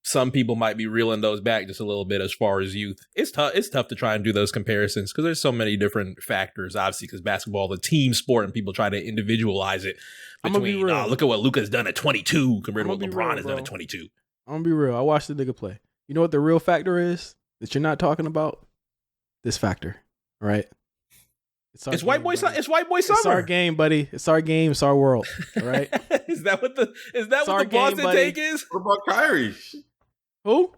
some people might be reeling those back just a little bit as far as youth. It's tough to try and do those comparisons because there's so many different factors, obviously, because basketball is a team sport and people try to individualize it between, look at what Luka's done at 22 compared to what LeBron has done at 22. I'm going to be real. I watched the nigga play. You know what the real factor is that you're not talking about? This factor, right? It's white boy summer. It's our game, buddy. It's our game. It's our world. All right. Is that what the Boston take is? What about Kyrie? Who?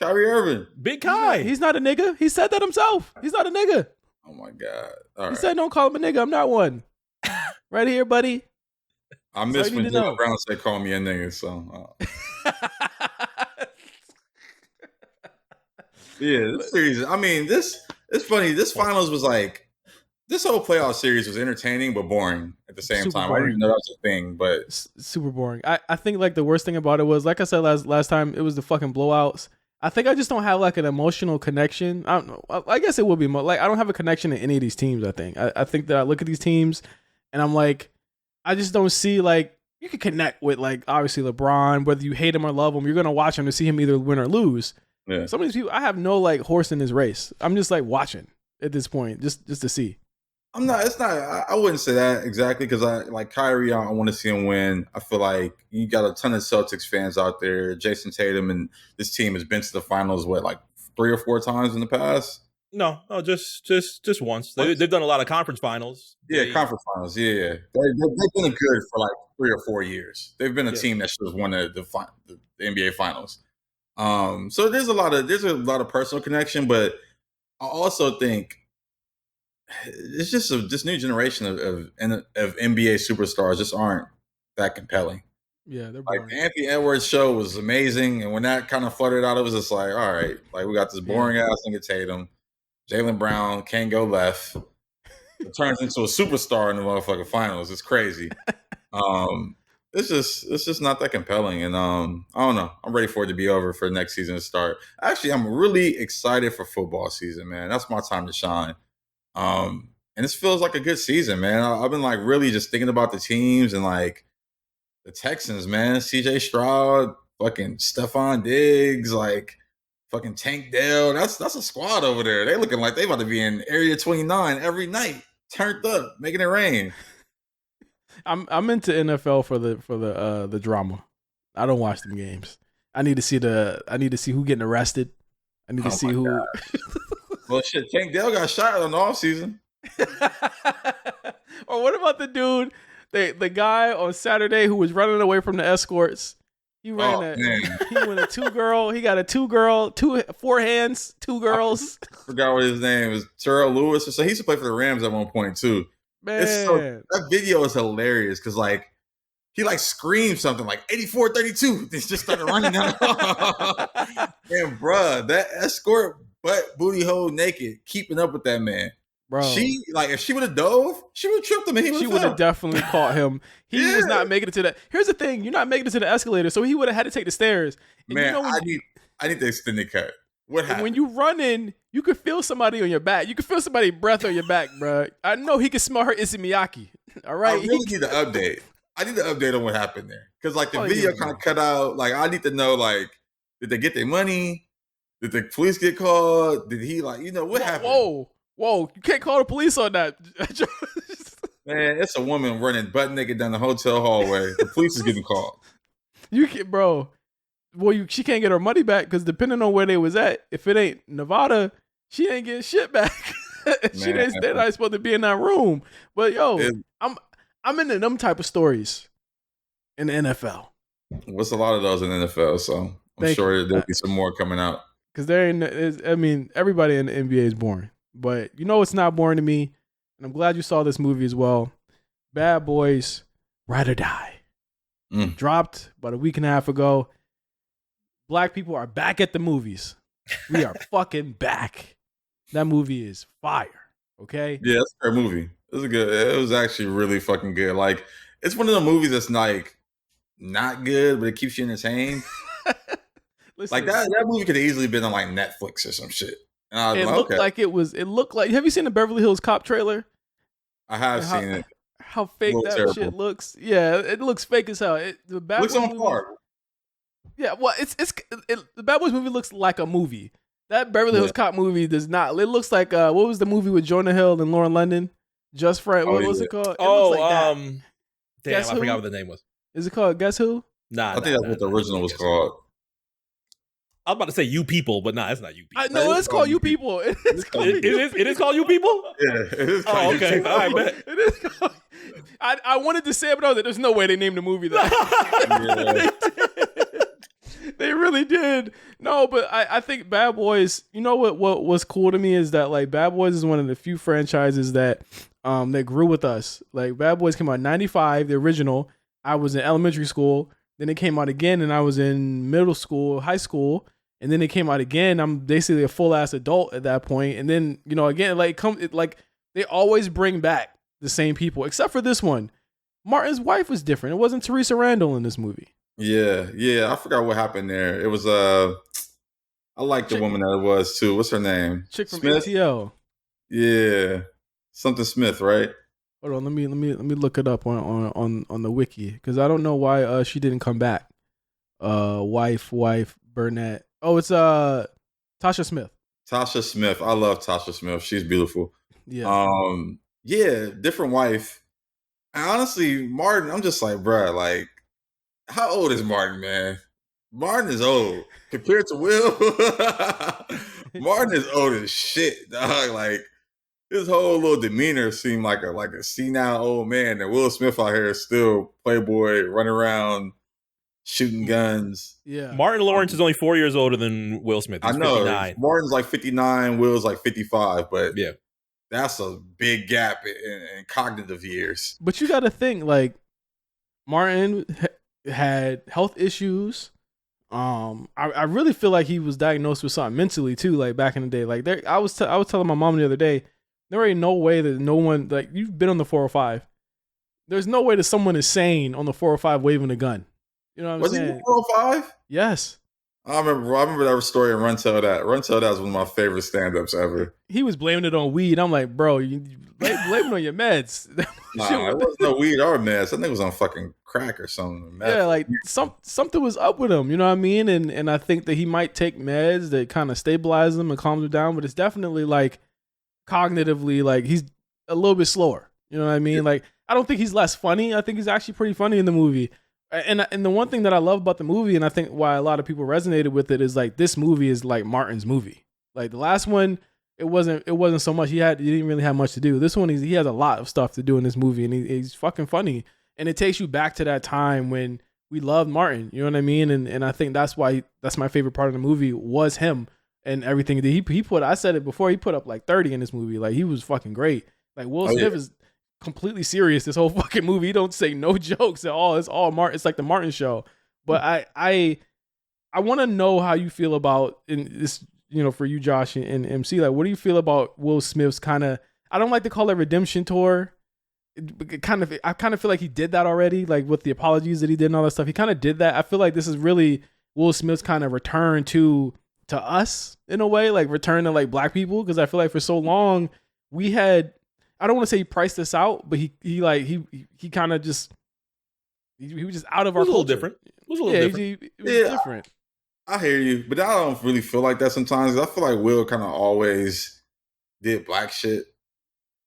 Kyrie Irving. Big Kai. He's not a nigga. He said that himself. He's not a nigga. Oh my God. He said, "Don't call him a nigga. I'm not one." Right here, buddy. I miss when Jalen Brown said, "Call me a nigga." So. Yeah, this series. I mean, it's funny. This finals was like, this whole playoff series was entertaining but boring at the same time. Boring. I didn't even know that was a thing, but super boring. I think like the worst thing about it was, like I said last time, it was the fucking blowouts. I think I just don't have like an emotional connection. I don't know. I guess it will be like I don't have a connection to any of these teams. I think that I look at these teams and I'm like, I just don't see like you can connect with like obviously LeBron, whether you hate him or love him, you're gonna watch him to see him either win or lose. Yeah. Some of these people, I have no like horse in this race. I'm just like watching at this point, just to see. I'm not. It's not. I wouldn't say that exactly because I like Kyrie. I want to see him win. I feel like you got a ton of Celtics fans out there. Jason Tatum and this team has been to the finals like 3 or 4 times in the past. No, just once. They've done a lot of conference finals. Yeah, conference finals. Yeah. They've been good for like 3 or 4 years. They've been a team that should have won the NBA finals. So there's a lot of personal connection, but I also think it's just this new generation of NBA superstars just aren't that compelling. Yeah, they're like the Anthony Edwards show was amazing, and when that kind of fluttered out, it was just like, all right, like we got this boring ass nigga Tatum, Jaylen Brown can't go left. It turns into a superstar in the motherfucking finals. It's crazy. It's just not that compelling, and I don't know. I'm ready for it to be over for the next season to start. Actually, I'm really excited for football season, man. That's my time to shine. And this feels like a good season, man. I've been like really just thinking about the teams and like the Texans, man. CJ Stroud, fucking Stephon Diggs, like fucking Tank Dell. That's a squad over there. They looking like they about to be in Area 29 every night, turned up, making it rain. I'm into NFL for the drama. I don't watch them games. I need to see who getting arrested. I need to see who. Well, shit, Tank Dell got shot on the offseason. Or what about the dude, the guy on Saturday who was running away from the escorts? He ran he went a 2-girl. He got a 2-girl, 4 hands, 2 girls. I forgot what his name was. Terrell Lewis. So he used to play for the Rams at one point too. Man, that video is hilarious because like he like screamed something like 84-32. They just started running down. And bruh, that escort butt booty hole naked, keeping up with that man. Bro, she like if she would have dove, she would have tripped him. And she would have definitely caught him. He was not making it to that. Here's the thing: you're not making it to the escalator, so he would have had to take the stairs. And man, you know I need the extended cut. What happened? When you run in, you could feel somebody on your back. You could feel somebody's breath on your back, bro. I know he can smell her Issey Miyake. All right, I really need to update. I need to update on what happened there because like the video kind of cut out. Like I need to know like did they get their money? Did the police get called? Did he like what happened? Whoa! You can't call the police on that. Man, it's a woman running butt naked down the hotel hallway. The police is getting called. You can, bro. Well, she can't get her money back because depending on where they was at, if it ain't Nevada, she ain't getting shit back. They're not supposed to be in that room. But I'm into them type of stories in the NFL. What's a lot of those in the NFL? So I'm sure there'll be some more coming out. Because everybody in the NBA is boring. But you know what's not boring to me? And I'm glad you saw this movie as well. Bad Boys, Ride or Die. Dropped about a week and a half ago. Black people are back at the movies. We are fucking back. That movie is fire. Okay? Yeah, it's a great movie. It was actually really fucking good. Like, it's one of the movies that's like not good, but it keeps you entertained. Listen, like that movie could have easily been on like Netflix or some shit. It looked like. Have you seen the Beverly Hills Cop trailer? I have seen it. How fake that shit looks. Yeah, it looks fake as hell. The Bad Boys on par. Yeah, well, the Bad Boys movie looks like a movie. That Beverly Hills Cop movie does not. It looks like what was the movie with Jonah Hill and Lauren London? Just Friend. What was it called? Damn, I forgot what the name was. Is it called Guess Who? I think that's what the original was called. I was about to say You People, but it's not You People. No, it's called You People. It is called You People? Yeah, it is called okay. You People. All right, bet. It is called. I wanted to say it, but I was like, there's no way they named the movie that. They really did. No, but I think Bad Boys, you know what was cool to me is that like Bad Boys is one of the few franchises that grew with us. Like Bad Boys came out in 95, the original. I was in elementary school. Then it came out again and I was in middle school, high school. And then it came out again. I'm basically a full ass adult at that point. And then, again, they always bring back the same people, except for this one. Martin's wife was different. It wasn't Teresa Randall in this movie. Yeah. I forgot what happened there. It was I like the woman that it was too. What's her name? Chick from Smith? ATL. Yeah, something Smith, right? Hold on, let me look it up on the wiki because I don't know why she didn't come back. Wife Burnett. Oh, it's Tasha Smith. Tasha Smith. I love Tasha Smith. She's beautiful. Yeah. Different wife. And honestly, Martin, I'm just like, bruh, like, how old is Martin, man? Martin is old compared to Will. Martin is old as shit, dog. Like, his whole little demeanor seemed like a senile old man. And Will Smith out here still playboy, running around, shooting guns. Yeah. Martin Lawrence is only 4 years older than Will Smith. He's I know. 59. Martin's like 59, Will's like 55, but yeah, that's a big gap in cognitive years. But you got to think, like, Martin had health issues. I really feel like he was diagnosed with something mentally too. Like back in the day, like I was telling my mom the other day, there ain't no way that no one, like, you've been on the 405. There's no way that someone is sane on the 405 waving a gun. You know what I'm saying? Was he 405? Yes. I remember that story in Run Tell That. Run Tell That was one of my favorite stand-ups ever. He was blaming it on weed. I'm like, bro, you blame it on your meds. Nah, it wasn't no weed or meds. I think it was on fucking crack or something. Yeah, like something was up with him. You know what I mean? And I think that he might take meds that kind of stabilize him and calm him down. But it's definitely like cognitively, like he's a little bit slower. You know what I mean? Yeah. Like I don't think he's less funny. I think he's actually pretty funny in the movie. And the one thing that I love about the movie, and I think why a lot of people resonated with it, is like this movie is like Martin's movie. Like the last one, it wasn't so much. He didn't really have much to do. This one, he has a lot of stuff to do in this movie, and he's fucking funny. And it takes you back to that time when we loved Martin. You know what I mean? And I think that's why that's my favorite part of the movie was him and everything that he put. I said it before. He put up like 30 in this movie. Like he was fucking great. Like Will Smith is completely serious this whole fucking movie. He don't say no jokes at all. It's all Martin. It's like the Martin show. But I want to know how you feel about in this. You know, for you, Josh and MC, like, what do you feel about Will Smith's kind of? I don't like to call it redemption tour. I kind of feel like he did that already, like with the apologies that he did and all that stuff. He kind of did that. I feel like this is really Will Smith's kind of return to us in a way, like return to like black people, because I feel like for so long we had. I don't want to say he priced us out, but he kind of just he was just out of our culture. Different. It was a little different. It was different. I hear you, but I don't really feel like that sometimes. I feel like Will kind of always did black shit.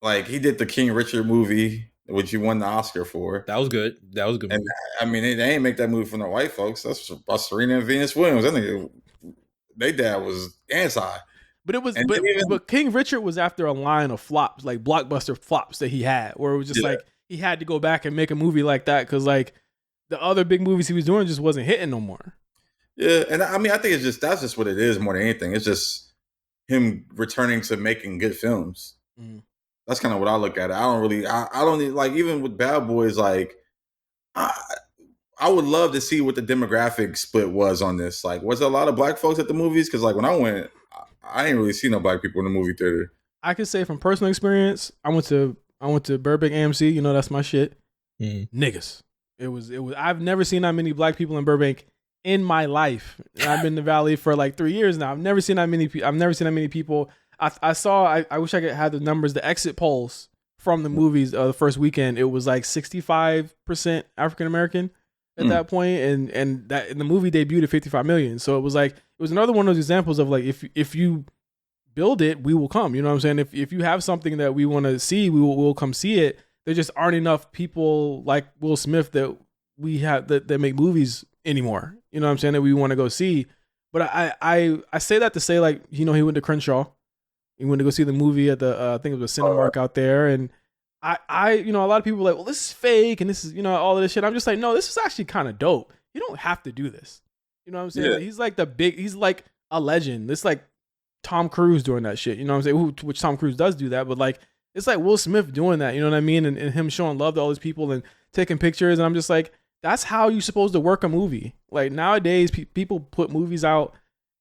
Like he did the King Richard movie, which he won the Oscar for. That was good. And movie. I mean, they ain't make that movie for no white folks. That's about Serena and Venus Williams. I think they dad was anti. But it was, but King Richard was after a line of flops, like blockbuster flops that he had, where it was just like he had to go back and make a movie like that because like the other big movies he was doing just wasn't hitting no more. Yeah, and I mean, I think that's just what it is more than anything. It's just him returning to making good films. Mm. That's kind of what I look at it. I don't need, like, even with Bad Boys, like, I would love to see what the demographic split was on this. Like, was there a lot of black folks at the movies? Because, like, when I went, I ain't really see no black people in the movie theater. I could say from personal experience, I went to Burbank AMC. You know, that's my shit. Niggas. It was. I've never seen that many black people in Burbank in my life. And I've been in the Valley for like 3 years now. I've never seen that many people. I wish I could have the numbers, the exit polls from the movies the first weekend. It was like 65% African American at that point, and that in the movie debuted at 55 million. So it was another one of those examples of like if you build it, we will come. You know what I'm saying? If you have something that we want to see, we'll come see it. There just aren't enough people like Will Smith that we have that make movies anymore. You know what I'm saying, that we want to go see. But I say that to say, like, you know, he went to Crenshaw. He went to go see the movie at the I think it was a Cinemark out there, and I you know, a lot of people were like, well, this is fake and this is, you know, all of this shit. I'm just like, no, this is actually kind of dope. You don't have to do this. You know what I'm saying? Yeah. He's like a legend. It's like Tom Cruise doing that shit. You know what I'm saying? Which Tom Cruise does do that, but like it's like Will Smith doing that. You know what I mean? And him showing love to all these people and taking pictures. And I'm just like, that's how you're supposed to work a movie. Like nowadays, people put movies out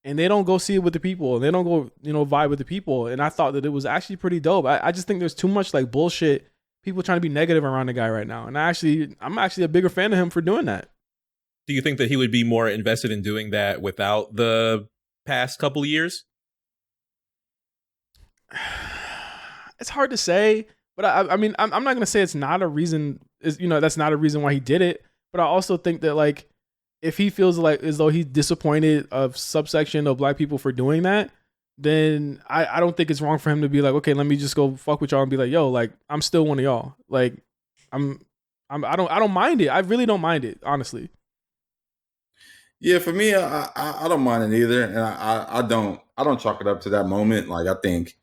and they don't go see it with the people, and they don't go, you know, vibe with the people. And I thought that it was actually pretty dope. I just think there's too much like bullshit, people trying to be negative around the guy right now. And I'm actually a bigger fan of him for doing that. Do you think that he would be more invested in doing that without the past couple of years? It's hard to say, but I mean, I'm not going to say it's not a reason, you know, that's not a reason why he did it. But I also think that, like, if he feels like as though he's disappointed of subsection of black people for doing that, then I don't think it's wrong for him to be like, okay, let me just go fuck with y'all and be like, yo, like, I'm still one of y'all. Like, I don't mind it. I really don't mind it, honestly. Yeah, for me, I don't mind it either, and I don't chalk it up to that moment. Like, I think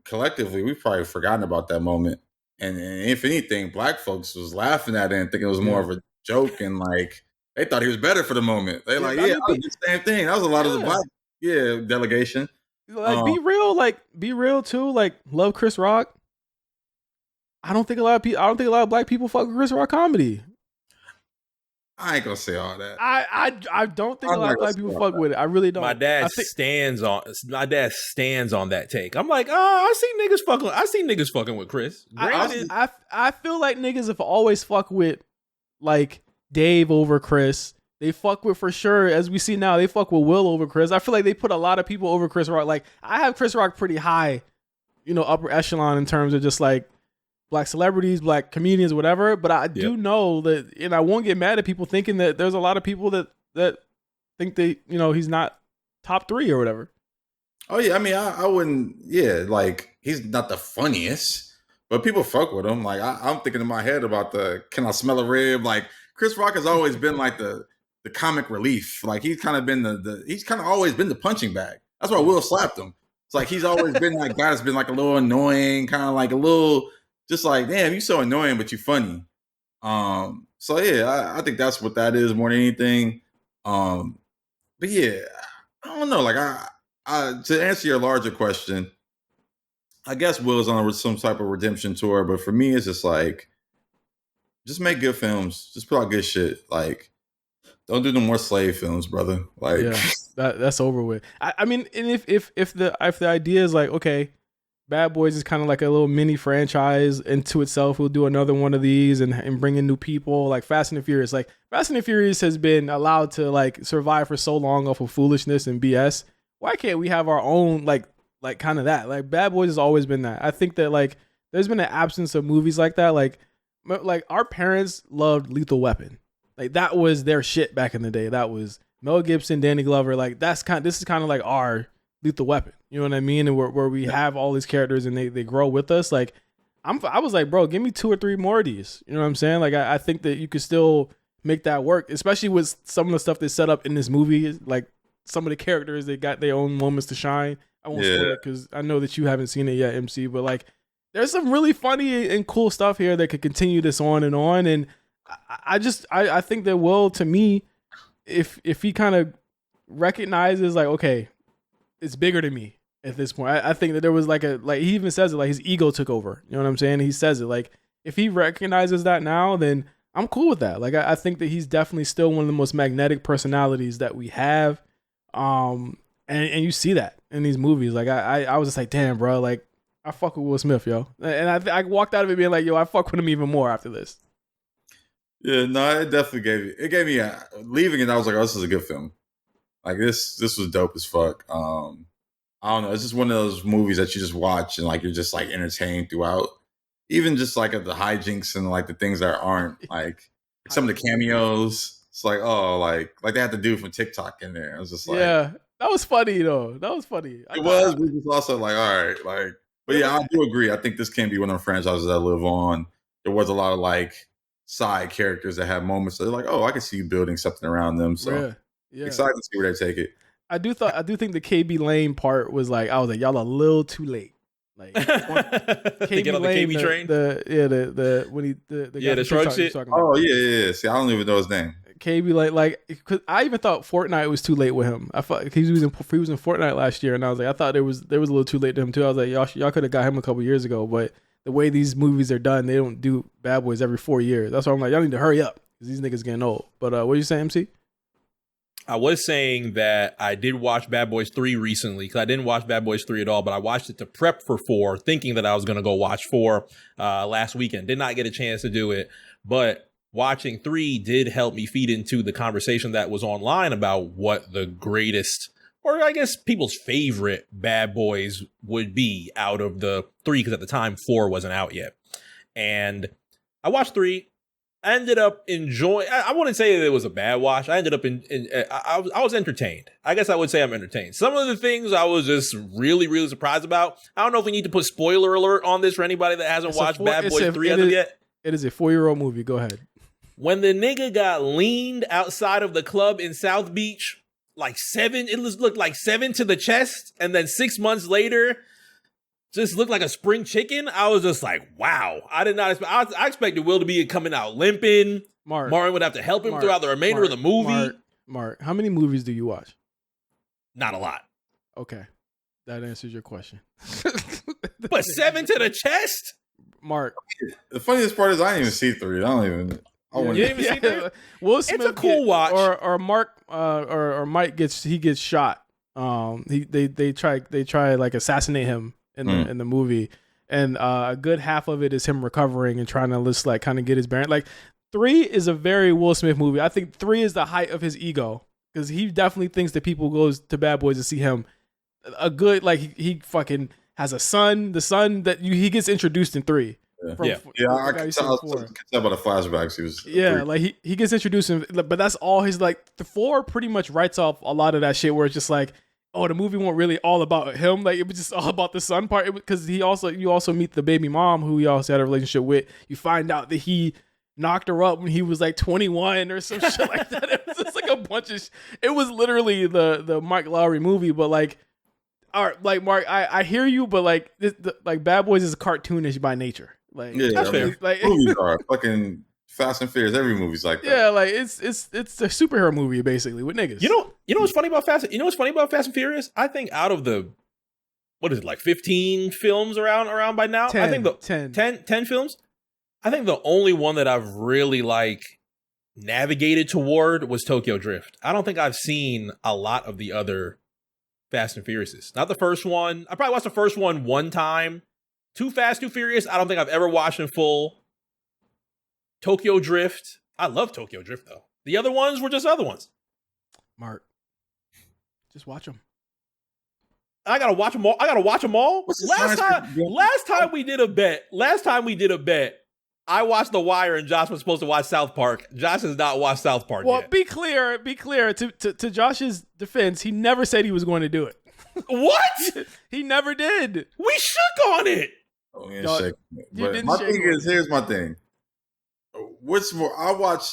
collectively we've probably forgotten about that moment. And if anything, black folks was laughing at it and thinking it was more of a joke, and like they thought he was better for the moment. They I did the same thing. That was a lot of the black delegation. Like be real too. Like, love Chris Rock. I don't think a lot of black people fuck with Chris Rock comedy. I ain't gonna say all that. I don't think a lot of black people fuck with it. I really don't. My dad stands on that take. I'm like, I see niggas fucking with Chris. I feel like niggas have always fucked with like Dave over Chris. They fuck with, for sure, as we see now, they fuck with Will over Chris. I feel like they put a lot of people over Chris Rock. Like, I have Chris Rock pretty high, you know, upper echelon in terms of just like black celebrities, black comedians, whatever. But I do know that, and I won't get mad at people thinking that there's a lot of people that think they, you know, he's not top 3 or whatever. Oh yeah, I mean, I wouldn't. Yeah, like, he's not the funniest, but people fuck with him. Like, I'm thinking in my head about the "Can I smell a rib?" Like, Chris Rock has always been like the comic relief. Like he's kind of been he's kind of always been the punching bag. That's why Will slapped him. It's like he's always been like guy that's been like a little annoying, kind of like a little just like, damn, you so annoying, but you funny. So yeah, I think that's what that is more than anything. But yeah, I don't know. Like I to answer your larger question, I guess Will's on some type of redemption tour, but for me, it's just like, just make good films. Just put out good shit. Like, don't do no more slave films, brother. Like, yeah, that's over with. I mean, and if the idea is like, okay, Bad Boys is kind of like a little mini franchise into itself. We'll do another one of these and bring in new people, like Fast and the Furious. Like Fast and the Furious has been allowed to like survive for so long off of foolishness and BS. Why can't we have our own like kind of that? Like Bad Boys has always been that. I think that like there's been an absence of movies like that. Like our parents loved Lethal Weapon. Like that was their shit back in the day. That was Mel Gibson, Danny Glover. Like this is kind of like our Lethal Weapon. You know what I mean? And where we have all these characters and they grow with us. Like I was like, bro, give me 2 or 3 more of these. You know what I'm saying? Like I think that you could still make that work, especially with some of the stuff they set up in this movie. Like some of the characters, they got their own moments to shine. I won't spoil it because I know that you haven't seen it yet, MC. But like, there's some really funny and cool stuff here that could continue this on. And I think that Will, to me, if he kind of recognizes like, okay, it's bigger than me at this point. I think that there was like he even says it, like his ego took over. You know what I'm saying? He says it like, if he recognizes that now, then I'm cool with that. Like I think that he's definitely still one of the most magnetic personalities that we have. And you see that in these movies. Like I was just like, damn, bro, like I fuck with Will Smith, yo. And I walked out of it being like, yo, I fuck with him even more after this. Yeah, no, it definitely gave me leaving it. I was like, oh, this is a good film. Like this was dope as fuck. I don't know. It's just one of those movies that you just watch and like you're just like entertained throughout. Even just like at the hijinks and like the things that aren't like some of the cameos. It's like, oh, like they had to do from TikTok in there. I was just like, yeah, that was funny though. That was funny. It was. We was also like, all right, like, but yeah, I do agree. I think this can be one of the franchises that live on. There was a lot of like side characters that have moments that are like, oh, I can see you building something around them. So yeah. Excited to see where they take it. I do think the KB Lane part was like, I was like, y'all a little too late. Like to get on the KB train. The truck shit. Oh yeah. See, I don't even know his name. KB like cause I even thought Fortnite was too late with him. I thought he was in Fortnite last year, and I was like, I thought there was a little too late to him too. I was like, y'all could have got him a couple years ago, but the way these movies are done, they don't do Bad Boys every 4 years. That's why I'm like, y'all need to hurry up because these niggas getting old. But what you saying, MC? I was saying that I did watch Bad Boys 3 recently because I didn't watch Bad Boys 3 at all, but I watched it to prep for 4, thinking that I was going to go watch 4 last weekend. Did not get a chance to do it, but watching 3 did help me feed into the conversation that was online about what the greatest, or I guess people's favorite Bad Boys would be out of the 3, because at the time 4 wasn't out yet. And I watched 3. I ended up enjoying. I wouldn't say that it was a bad watch. I ended up I was entertained. I guess I would say I'm entertained. Some of the things I was just really, really surprised about. I don't know if we need to put spoiler alert on this for anybody that hasn't watched Bad Boys 3 as of yet. It is a 4-year-old movie. Go ahead. When the nigga got leaned outside of the club in South Beach, looked like 7 to the chest, and then 6 months later, just looked like a spring chicken. I was just like, wow. I did not expect. I expected Will to be coming out limping. Martin would have to help him throughout the remainder of the movie. Mark, how many movies do you watch? Not a lot. Okay, that answers your question. But 7 to the chest, Mark. The funniest part is I didn't even see 3. You didn't even see 3? Will Smith, it's a cool watch. Or Mark or Mike gets shot. They try like assassinate him in the movie, and a good half of it is him recovering and trying to just like kind of get his bearing. Like 3 is a very Will Smith movie. I think 3 is the height of his ego, because he definitely thinks that people goes to Bad Boys to see him. A good, like he fucking has a son. The son that he gets introduced in 3. I can tell by the flashbacks. He was like he gets introduced in, but that's all his like. The 4 pretty much writes off a lot of that shit where it's just like, oh, the movie wasn't really all about him. Like, it was just all about the son part. Because you also meet the baby mom who he also had a relationship with. You find out that he knocked her up when he was like 21 or some shit like that. It was just like a bunch of. It was literally the Mike Lowry movie, but like, all right, like Mark, I hear you, but like, like Bad Boys is cartoonish by nature. Like, that's fair. Like movies are fucking Fast and Furious. Every movie's like that. Yeah, like it's a superhero movie basically with niggas. You know what's funny about Fast? You know what's funny about Fast and Furious? I think out of the, what is it, like 15 films around by now? 10, I think 10 films. I think the only one that I've really like navigated toward was Tokyo Drift. I don't think I've seen a lot of the other Fast and Furiouses. Not the first one. I probably watched the first one time. Too Fast, Too Furious, I don't think I've ever watched in full. Tokyo Drift. I love Tokyo Drift, though. The other ones were just other ones. Mark, just watch them. I gotta watch them all. Last time we did a bet, I watched The Wire and Josh was supposed to watch South Park. Josh has not watched South Park yet. Well, be clear. To Josh's defense, he never said he was going to do it. What? He never did. We shook on it. Oh, yeah, but my thing is, here's my thing. What's more, I watch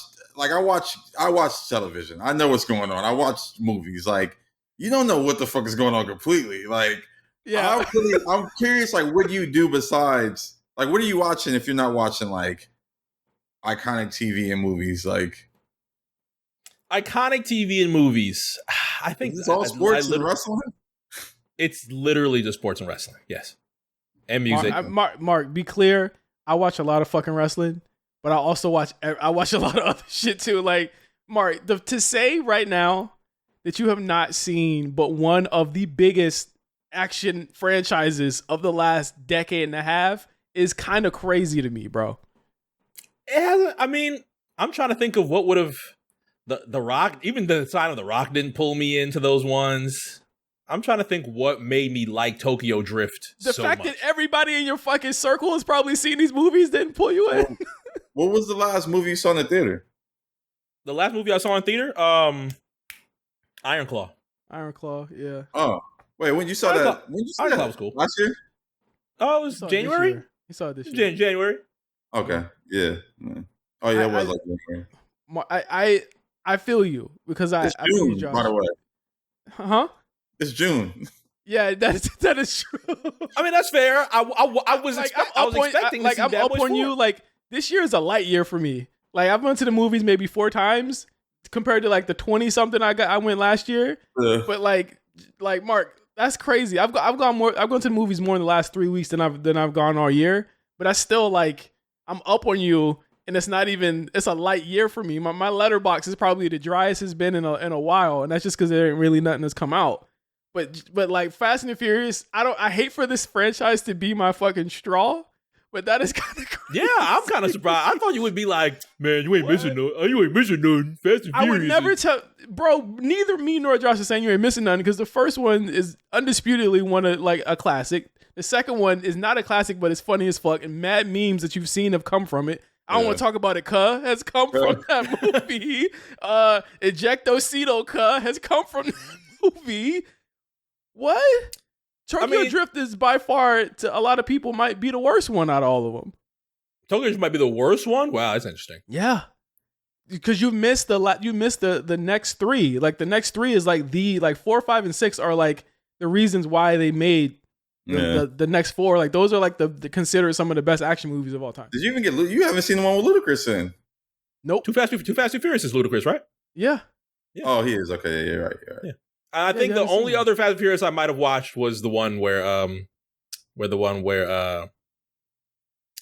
television. I know what's going on. I watch movies. Like, you don't know what the fuck is going on completely. Like, yeah, I'm curious. Like, what do you do besides? Like, what are you watching if you're not watching like iconic TV and movies? Like, iconic TV and movies. I think it's all sports and wrestling. It's literally just sports and wrestling. Yes, and music. Mark, be clear. I watch a lot of fucking wrestling, but I also watch a lot of other shit too. Like, Mark, to say right now that you have not seen but one of the biggest action franchises of the last decade and a half is kind of crazy to me, bro. It hasn't. I mean, I'm trying to think of what would have the Rock. Even the sign of the Rock didn't pull me into those ones. I'm trying to think what made me like Tokyo Drift. The fact that everybody in your fucking circle has probably seen these movies didn't pull you in. What was the last movie you saw in the theater? The last movie I saw in theater, Iron Claw. Iron Claw, yeah. Oh, wait, when you saw that? When you saw Iron that? Claw was cool. Last year? Oh, it was January. You saw it this year. January. Okay, yeah. Oh yeah, it was like January. I feel you because it's I June, feel you, Josh. by the way. Huh? It's June. Yeah, that is true. I mean, that's fair. I was expecting to see I'm Bad up Boys on 4. you. Like, this year is a light year for me. Like, I've went to the movies maybe 4 times compared to like the 20 something I went last year. But like Mark, that's crazy. I've gone to the movies more in the last 3 weeks than I've gone all year. But I still like, I'm up on you, and it's a light year for me. My letterbox is probably the driest it's been in a while, and that's just because there ain't really nothing that's come out. But like Fast and Furious, I hate for this franchise to be my fucking straw, but that is kind of crazy. Yeah, I'm kind of surprised. I thought you would be like, man, you ain't missing none. Fast and Furious. I would never tell, bro. Neither me nor Josh is saying you ain't missing none because the first one is undisputedly a classic. The second one is not a classic, but it's funny as fuck, and mad memes that you've seen have come from it. I don't want to talk about it, cuh, has come from that movie. Ejectocito, cuh, has come from that movie. What? Tokyo Drift is by far, to a lot of people, might be the worst one out of all of them. Tokyo Drift might be the worst one? Wow, that's interesting. Yeah. Because you missed the next 3. Like, the next 3 is like 4, 5, and 6 are like the reasons why they made the next 4. Like, those are like the considered some of the best action movies of all time. Did you even you haven't seen the one with Ludacris in? Nope. Too Fast, Too Furious is Ludacris, right? Yeah. Oh, he is. Okay, yeah, you're right. Yeah. I think the only other Fast and Furious I might have watched was the one where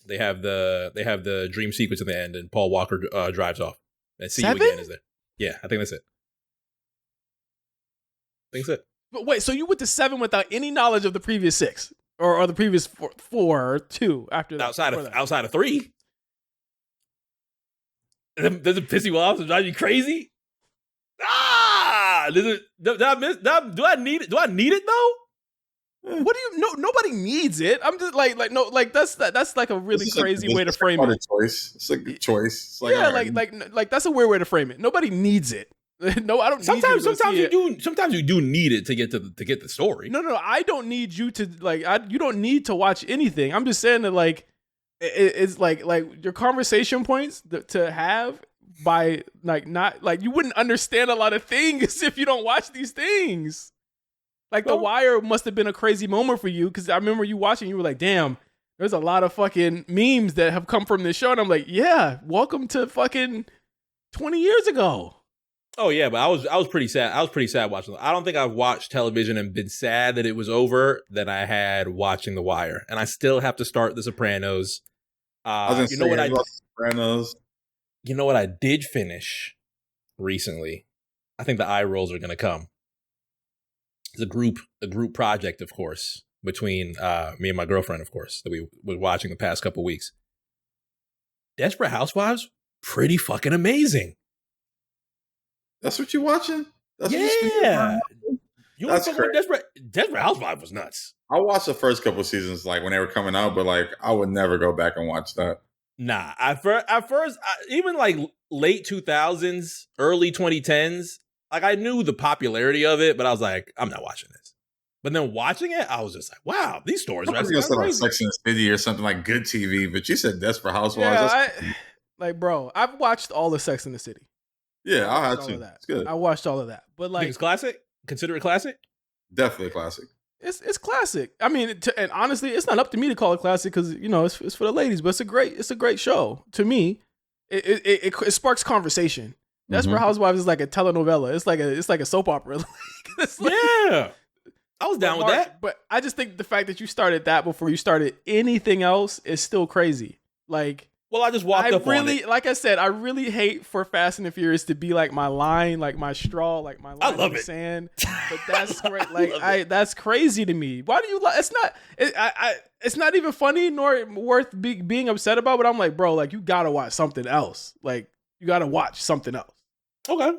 they have the dream sequence at the end and Paul Walker drives off and See 7? You Again is there. Yeah, I think that's it. I think that's it. But wait, so you went to 7 without any knowledge of the previous 6 or the previous 4 or 2 after that? Outside of 3. Does it piss you off and drive you crazy? Do I need it? Do I need it though? What do you? No, nobody needs it. I'm just like that's like a really crazy way to frame it. It's like a choice. It's like, yeah, like that's a weird way to frame it. Nobody needs it. No, I don't. Sometimes you do. Sometimes you do need it to get the story. No, I don't need you to you don't need to watch anything. I'm just saying that like it's like your conversation points to have by like not like you wouldn't understand a lot of things if you don't watch these things. Like The Wire must have been a crazy moment for you because I remember you watching, you were like, damn, there's a lot of fucking memes that have come from this show. And I'm like, yeah, welcome to fucking 20 years ago. Oh yeah, but I was pretty sad. I was pretty sad watching it. I don't think I've watched television and been sad that it was over than I had watching The Wire. And I still have to start The Sopranos. You know what I did finish recently? I think the eye rolls are gonna come. It's a group project, of course, between me and my girlfriend, of course, that we were watching the past couple weeks. Desperate Housewives, pretty fucking amazing. That's what you're watching? Yeah. That's crazy. Desperate Housewives was nuts. I watched the first couple seasons like when they were coming out, but like I would never go back and watch that. Nah, at first, even like late 2000s, early 2010s, like I knew the popularity of it, but I was like, I'm not watching this. But then watching it, I was just like, wow, these stories are actually crazy. Like Sex and the City or something like good TV, but you said Desperate Housewives. Yeah, bro, I've watched all the Sex and the City. Yeah, I had to. It's good. I watched all of that, but like, it's classic. Consider it classic. Definitely a classic. It's classic. I mean, and honestly, it's not up to me to call it classic because you know it's for the ladies. But it's a great show to me. It sparks conversation. Desperate Housewives is like a telenovela. It's like a soap opera. Yeah, I was down with that. But I just think the fact that you started that before you started anything else is still crazy. Like. Well, I just walked up on it. Like I said, I really hate for Fast and the Furious to be like my line, like my straw, like my line in the sand. But that's great. Like that's crazy to me. Why do you like? It's not even funny nor worth being upset about. But I'm like, bro, like you gotta watch something else. Like you gotta watch something else. Okay.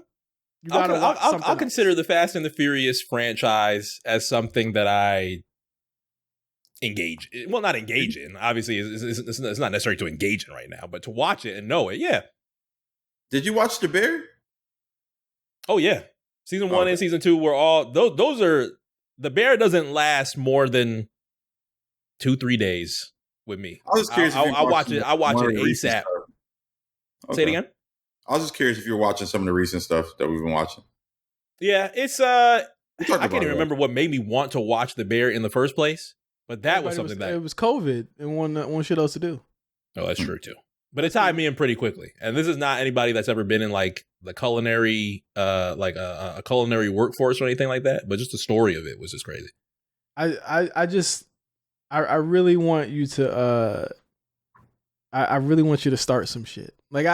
You gotta watch something else. I'll consider the Fast and the Furious franchise as something that I engage in. Well, not engage in. Obviously, it's not necessary to engage in right now, but to watch it and know it, yeah. Did you watch The Bear? Oh, yeah. Season 1 and Season 2 were all... Those are... The Bear doesn't last more than 2-3 days with me. I was curious. I watch it ASAP. Okay. Say it again? I was just curious if you were watching some of the recent stuff that we've been watching. Yeah, it's... I can't even remember what made me want to watch The Bear in the first place. But that was something it was COVID and one shit else to do. Oh, that's true too. But it tied me in pretty quickly. And this is not anybody that's ever been in like the culinary, like a culinary workforce or anything like that. But just the story of it was just crazy. I really want you to I really want you to start some shit. Like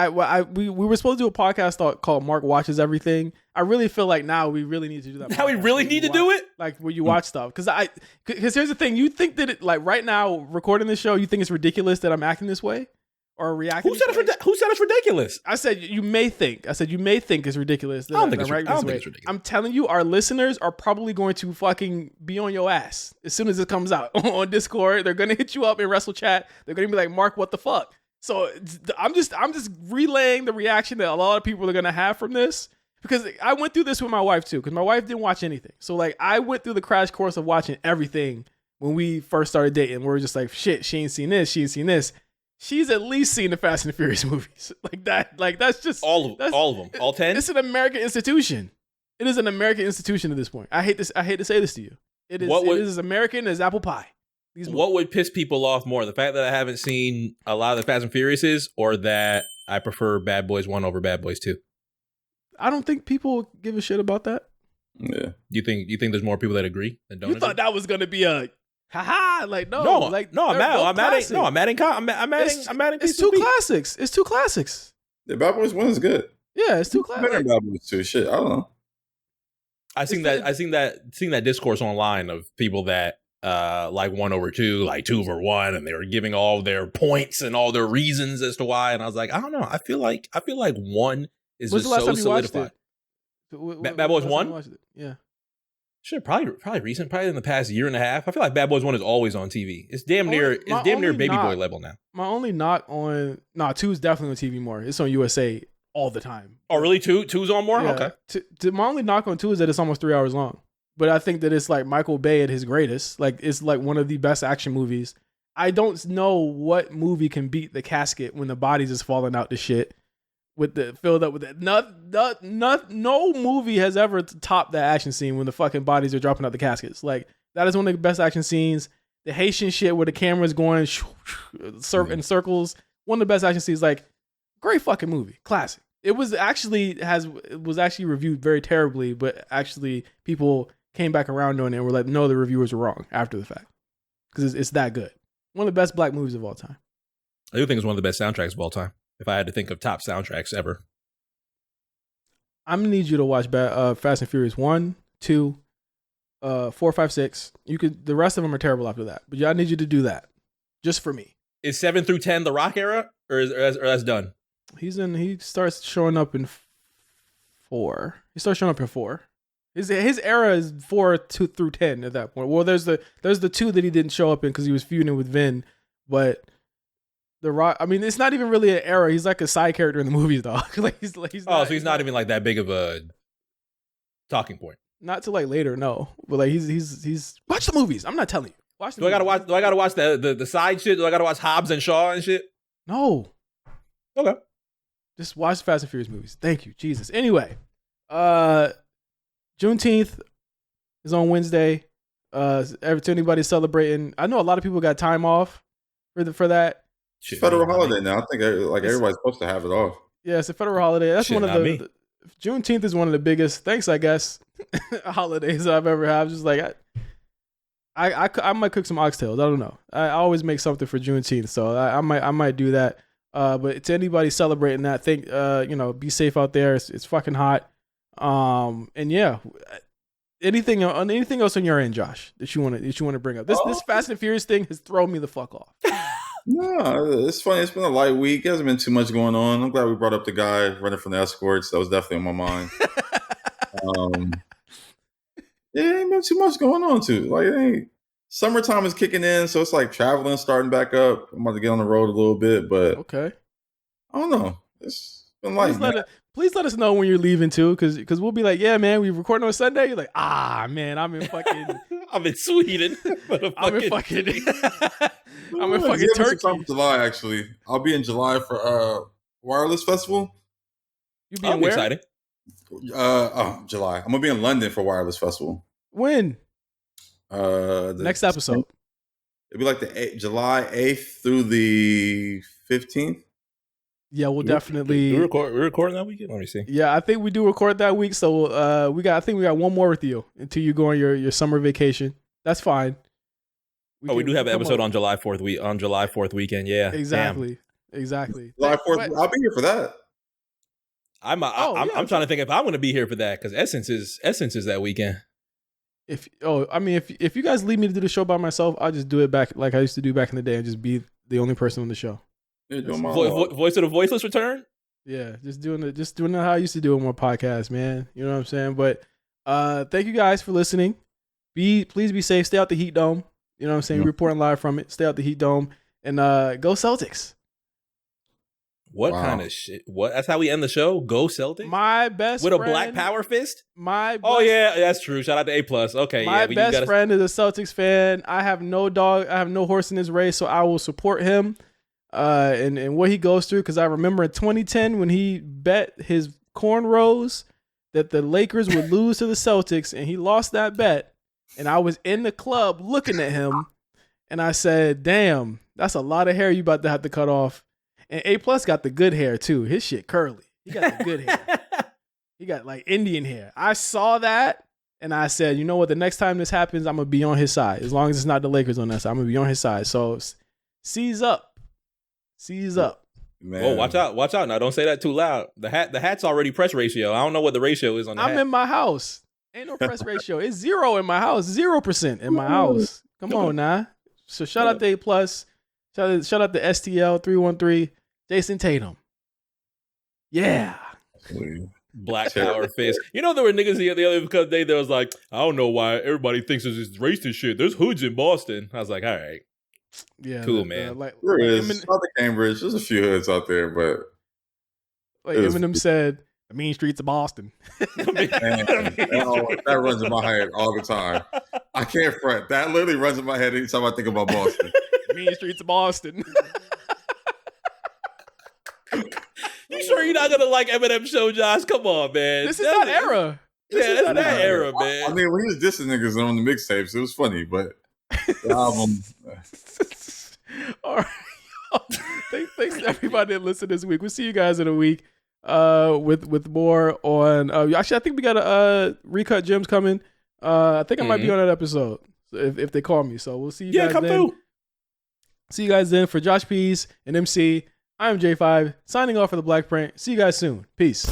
we were supposed to do a podcast called Mark Watches Everything. I really feel like now we really need to do that. Now we really need to do it? Like where you watch stuff. Because here's the thing. You think that it, like right now, recording this show, you think it's ridiculous that I'm acting this way? Or reacting Who said it's ridiculous? I said you may think. I said you may think it's ridiculous. I don't think it's ridiculous. I'm telling you, our listeners are probably going to fucking be on your ass as soon as it comes out on Discord. They're gonna hit you up in Wrestle Chat. They're gonna be like, Mark, what the fuck? So I'm just relaying the reaction that a lot of people are gonna have from this because I went through this with my wife too. Because my wife didn't watch anything. So like I went through the crash course of watching everything when we first started dating. We were just like, shit, she ain't seen this. She ain't seen this. She's at least seen the Fast and the Furious movies. Like that. Like that's just all of them. All 10. It's an American institution. It is an American institution at this point. I hate to say this to you. It is as American as apple pie. What would piss people off more? The fact that I haven't seen a lot of the Fast and Furiouses, or that I prefer Bad Boys 1 over Bad Boys 2? I don't think people give a shit about that. Yeah. You think there's more people that agree than don't? You thought that was gonna be a haha? Like no. I'm adding. It's two classics. It's two classics. The Bad Boys 1 is good. Yeah, it's two classics. Better than Bad Boys 2. Shit, I don't know. I seen that discourse online of people that like 1 over 2, like 2 over 1, and they were giving all their points and all their reasons as to why. And I was like, I don't know. I feel like 1 is just so solidified. Bad Boys 1? Yeah. Sure, probably recent, probably in the past year and a half. I feel like Bad Boys 1 is always on TV. It's damn near baby boy level now. My only knock on 2 is definitely on TV more. It's on USA all the time. Oh, really? 2's on more? Yeah. Okay. My only knock on 2 is that it's almost 3 hours long. But I think that it's like Michael Bay at his greatest. Like it's like one of the best action movies I don't know what movie can beat the casket when the body's just falling out the shit with the filled up with it. No movie has ever topped that action scene when the fucking bodies are dropping out the caskets. Like, that is one of the best action scenes. The Haitian shit where the camera's going in circles. One of the best action scenes. Like, great fucking movie. Classic. It was actually reviewed very terribly, but actually people came back around on it and were like, no, the reviewers were wrong after the fact. Because it's that good. One of the best black movies of all time. I do think it's one of the best soundtracks of all time. If I had to think of top soundtracks ever. I'm going to need you to watch Fast and Furious 1, 2, 4, 5, 6. The rest of them are terrible after that. But I need you to do that. Just for me. Is 7 through 10 the Rock era? Or that's done? He starts showing up in 4. He starts showing up in 4. His era is 4 through 10 at that point. Well, there's the 2 that he didn't show up in because he was feuding with Vin, but the Rock. I mean, it's not even really an era. He's like a side character in the movies, dog. He's so he's not even like that big of a talking point. Not till like later, no. But like he's watch the movies. I'm not telling you. Watch. Do I gotta watch the side shit? Do I gotta watch Hobbs and Shaw and shit? No. Okay. Just watch the Fast and Furious movies. Thank you, Jesus. Anyway, Juneteenth is on Wednesday. To anybody celebrating, I know a lot of people got time off for that. It's a federal holiday now. I think everybody's supposed to have it off. Yeah, it's a federal holiday. That's one of the Juneteenth is one of the biggest, thanks I guess, holidays I've ever had. Just like I might cook some oxtails. I don't know. I always make something for Juneteenth, so I might do that. But to anybody celebrating that, be safe out there. It's fucking hot. And yeah, anything else on your end, Josh, that you want to bring up? This Fast and Furious thing has thrown me the fuck off. No, it's funny. It's been a light week. There hasn't been too much going on. I'm glad we brought up the guy running from the escorts. That was definitely on my mind. Yeah, ain't been too much going on too. Like, summertime is kicking in, so it's like traveling starting back up. I'm about to get on the road a little bit, but okay. I don't know. It's been light. Please let us know when you're leaving too, because we'll be like, yeah, man, we recording on Sunday. You're like, man, I'm in fucking, I'm in Sweden. I'm in fucking Turkey. July, actually, I'll be in July for Wireless Festival. You be where? Exciting. July. I'm gonna be in London for Wireless Festival. When? Next episode. It'll be like July 8th through the 15th. Yeah, we'll definitely. We're recording that weekend. Let me see. Yeah, I think we do record that week. So I think we got one more with you until you go on your summer vacation. That's fine. We do have an episode on July 4th weekend. Yeah, exactly. July 4th. I'll be here for that. I'm trying to think if I'm going to be here for that because Essence is that weekend. If you guys leave me to do the show by myself, I'll just do it back like I used to do back in the day and just be the only person on the show. Voice of the voiceless return. Yeah, just doing it how I used to do it on my podcast, man. You know what I'm saying? But thank you guys for listening. Please be safe. Stay out the heat dome. You know what I'm saying? Reporting live from it. Stay out the heat dome and go Celtics. What kind of shit? What? That's how we end the show. Go Celtics. My best with friend, a black power fist. Yeah, that's true. Shout out to A+. Okay, my best friend is a Celtics fan. I have no horse in this race, so I will support him. And what he goes through, because I remember in 2010 when he bet his cornrows that the Lakers would lose to the Celtics, and he lost that bet. And I was in the club looking at him, and I said, "Damn, that's a lot of hair you about to have to cut off." And A+ got the good hair too. His shit curly. He got the good hair. He got like Indian hair. I saw that, and I said, "You know what? The next time this happens, I'm gonna be on his side. As long as it's not the Lakers on that side, I'm gonna be on his side." So, seize up. Man. Oh, watch out! Now, don't say that too loud. The hat's already press ratio. I don't know what the ratio is on the hat. I'm in my house. Ain't no press ratio. It's 0 in my house. 0% in my house. Come on now. So shout out to A+. Shout out to STL 313. Jason Tatum. Yeah. Black power fist. You know there were niggas the other day that was like, I don't know why everybody thinks there's this racist shit. There's hoods in Boston. I was like, all right. Yeah, cool, man. There is. Not the Cambridge. There's a few hoods out there, but like Eminem said, the mean streets of Boston. That runs in my head all the time. I can't front. That literally runs in my head anytime I think about Boston. Mean Streets of Boston. You sure you're not gonna like Eminem show, Josh? Come on, man. This is that era. That's that era, man. I mean, when he was dissing niggas on the mixtapes, it was funny, but the album. All right. Thanks to everybody that listened this week. We'll see you guys in a week with more on. Actually, I think we got a recut gems coming. I think I might be on that episode if they call me. So we'll see you guys then. Through. See you guys then. For Josh Peas and MC, I am J5 signing off for the BlkPrint. See you guys soon. Peace.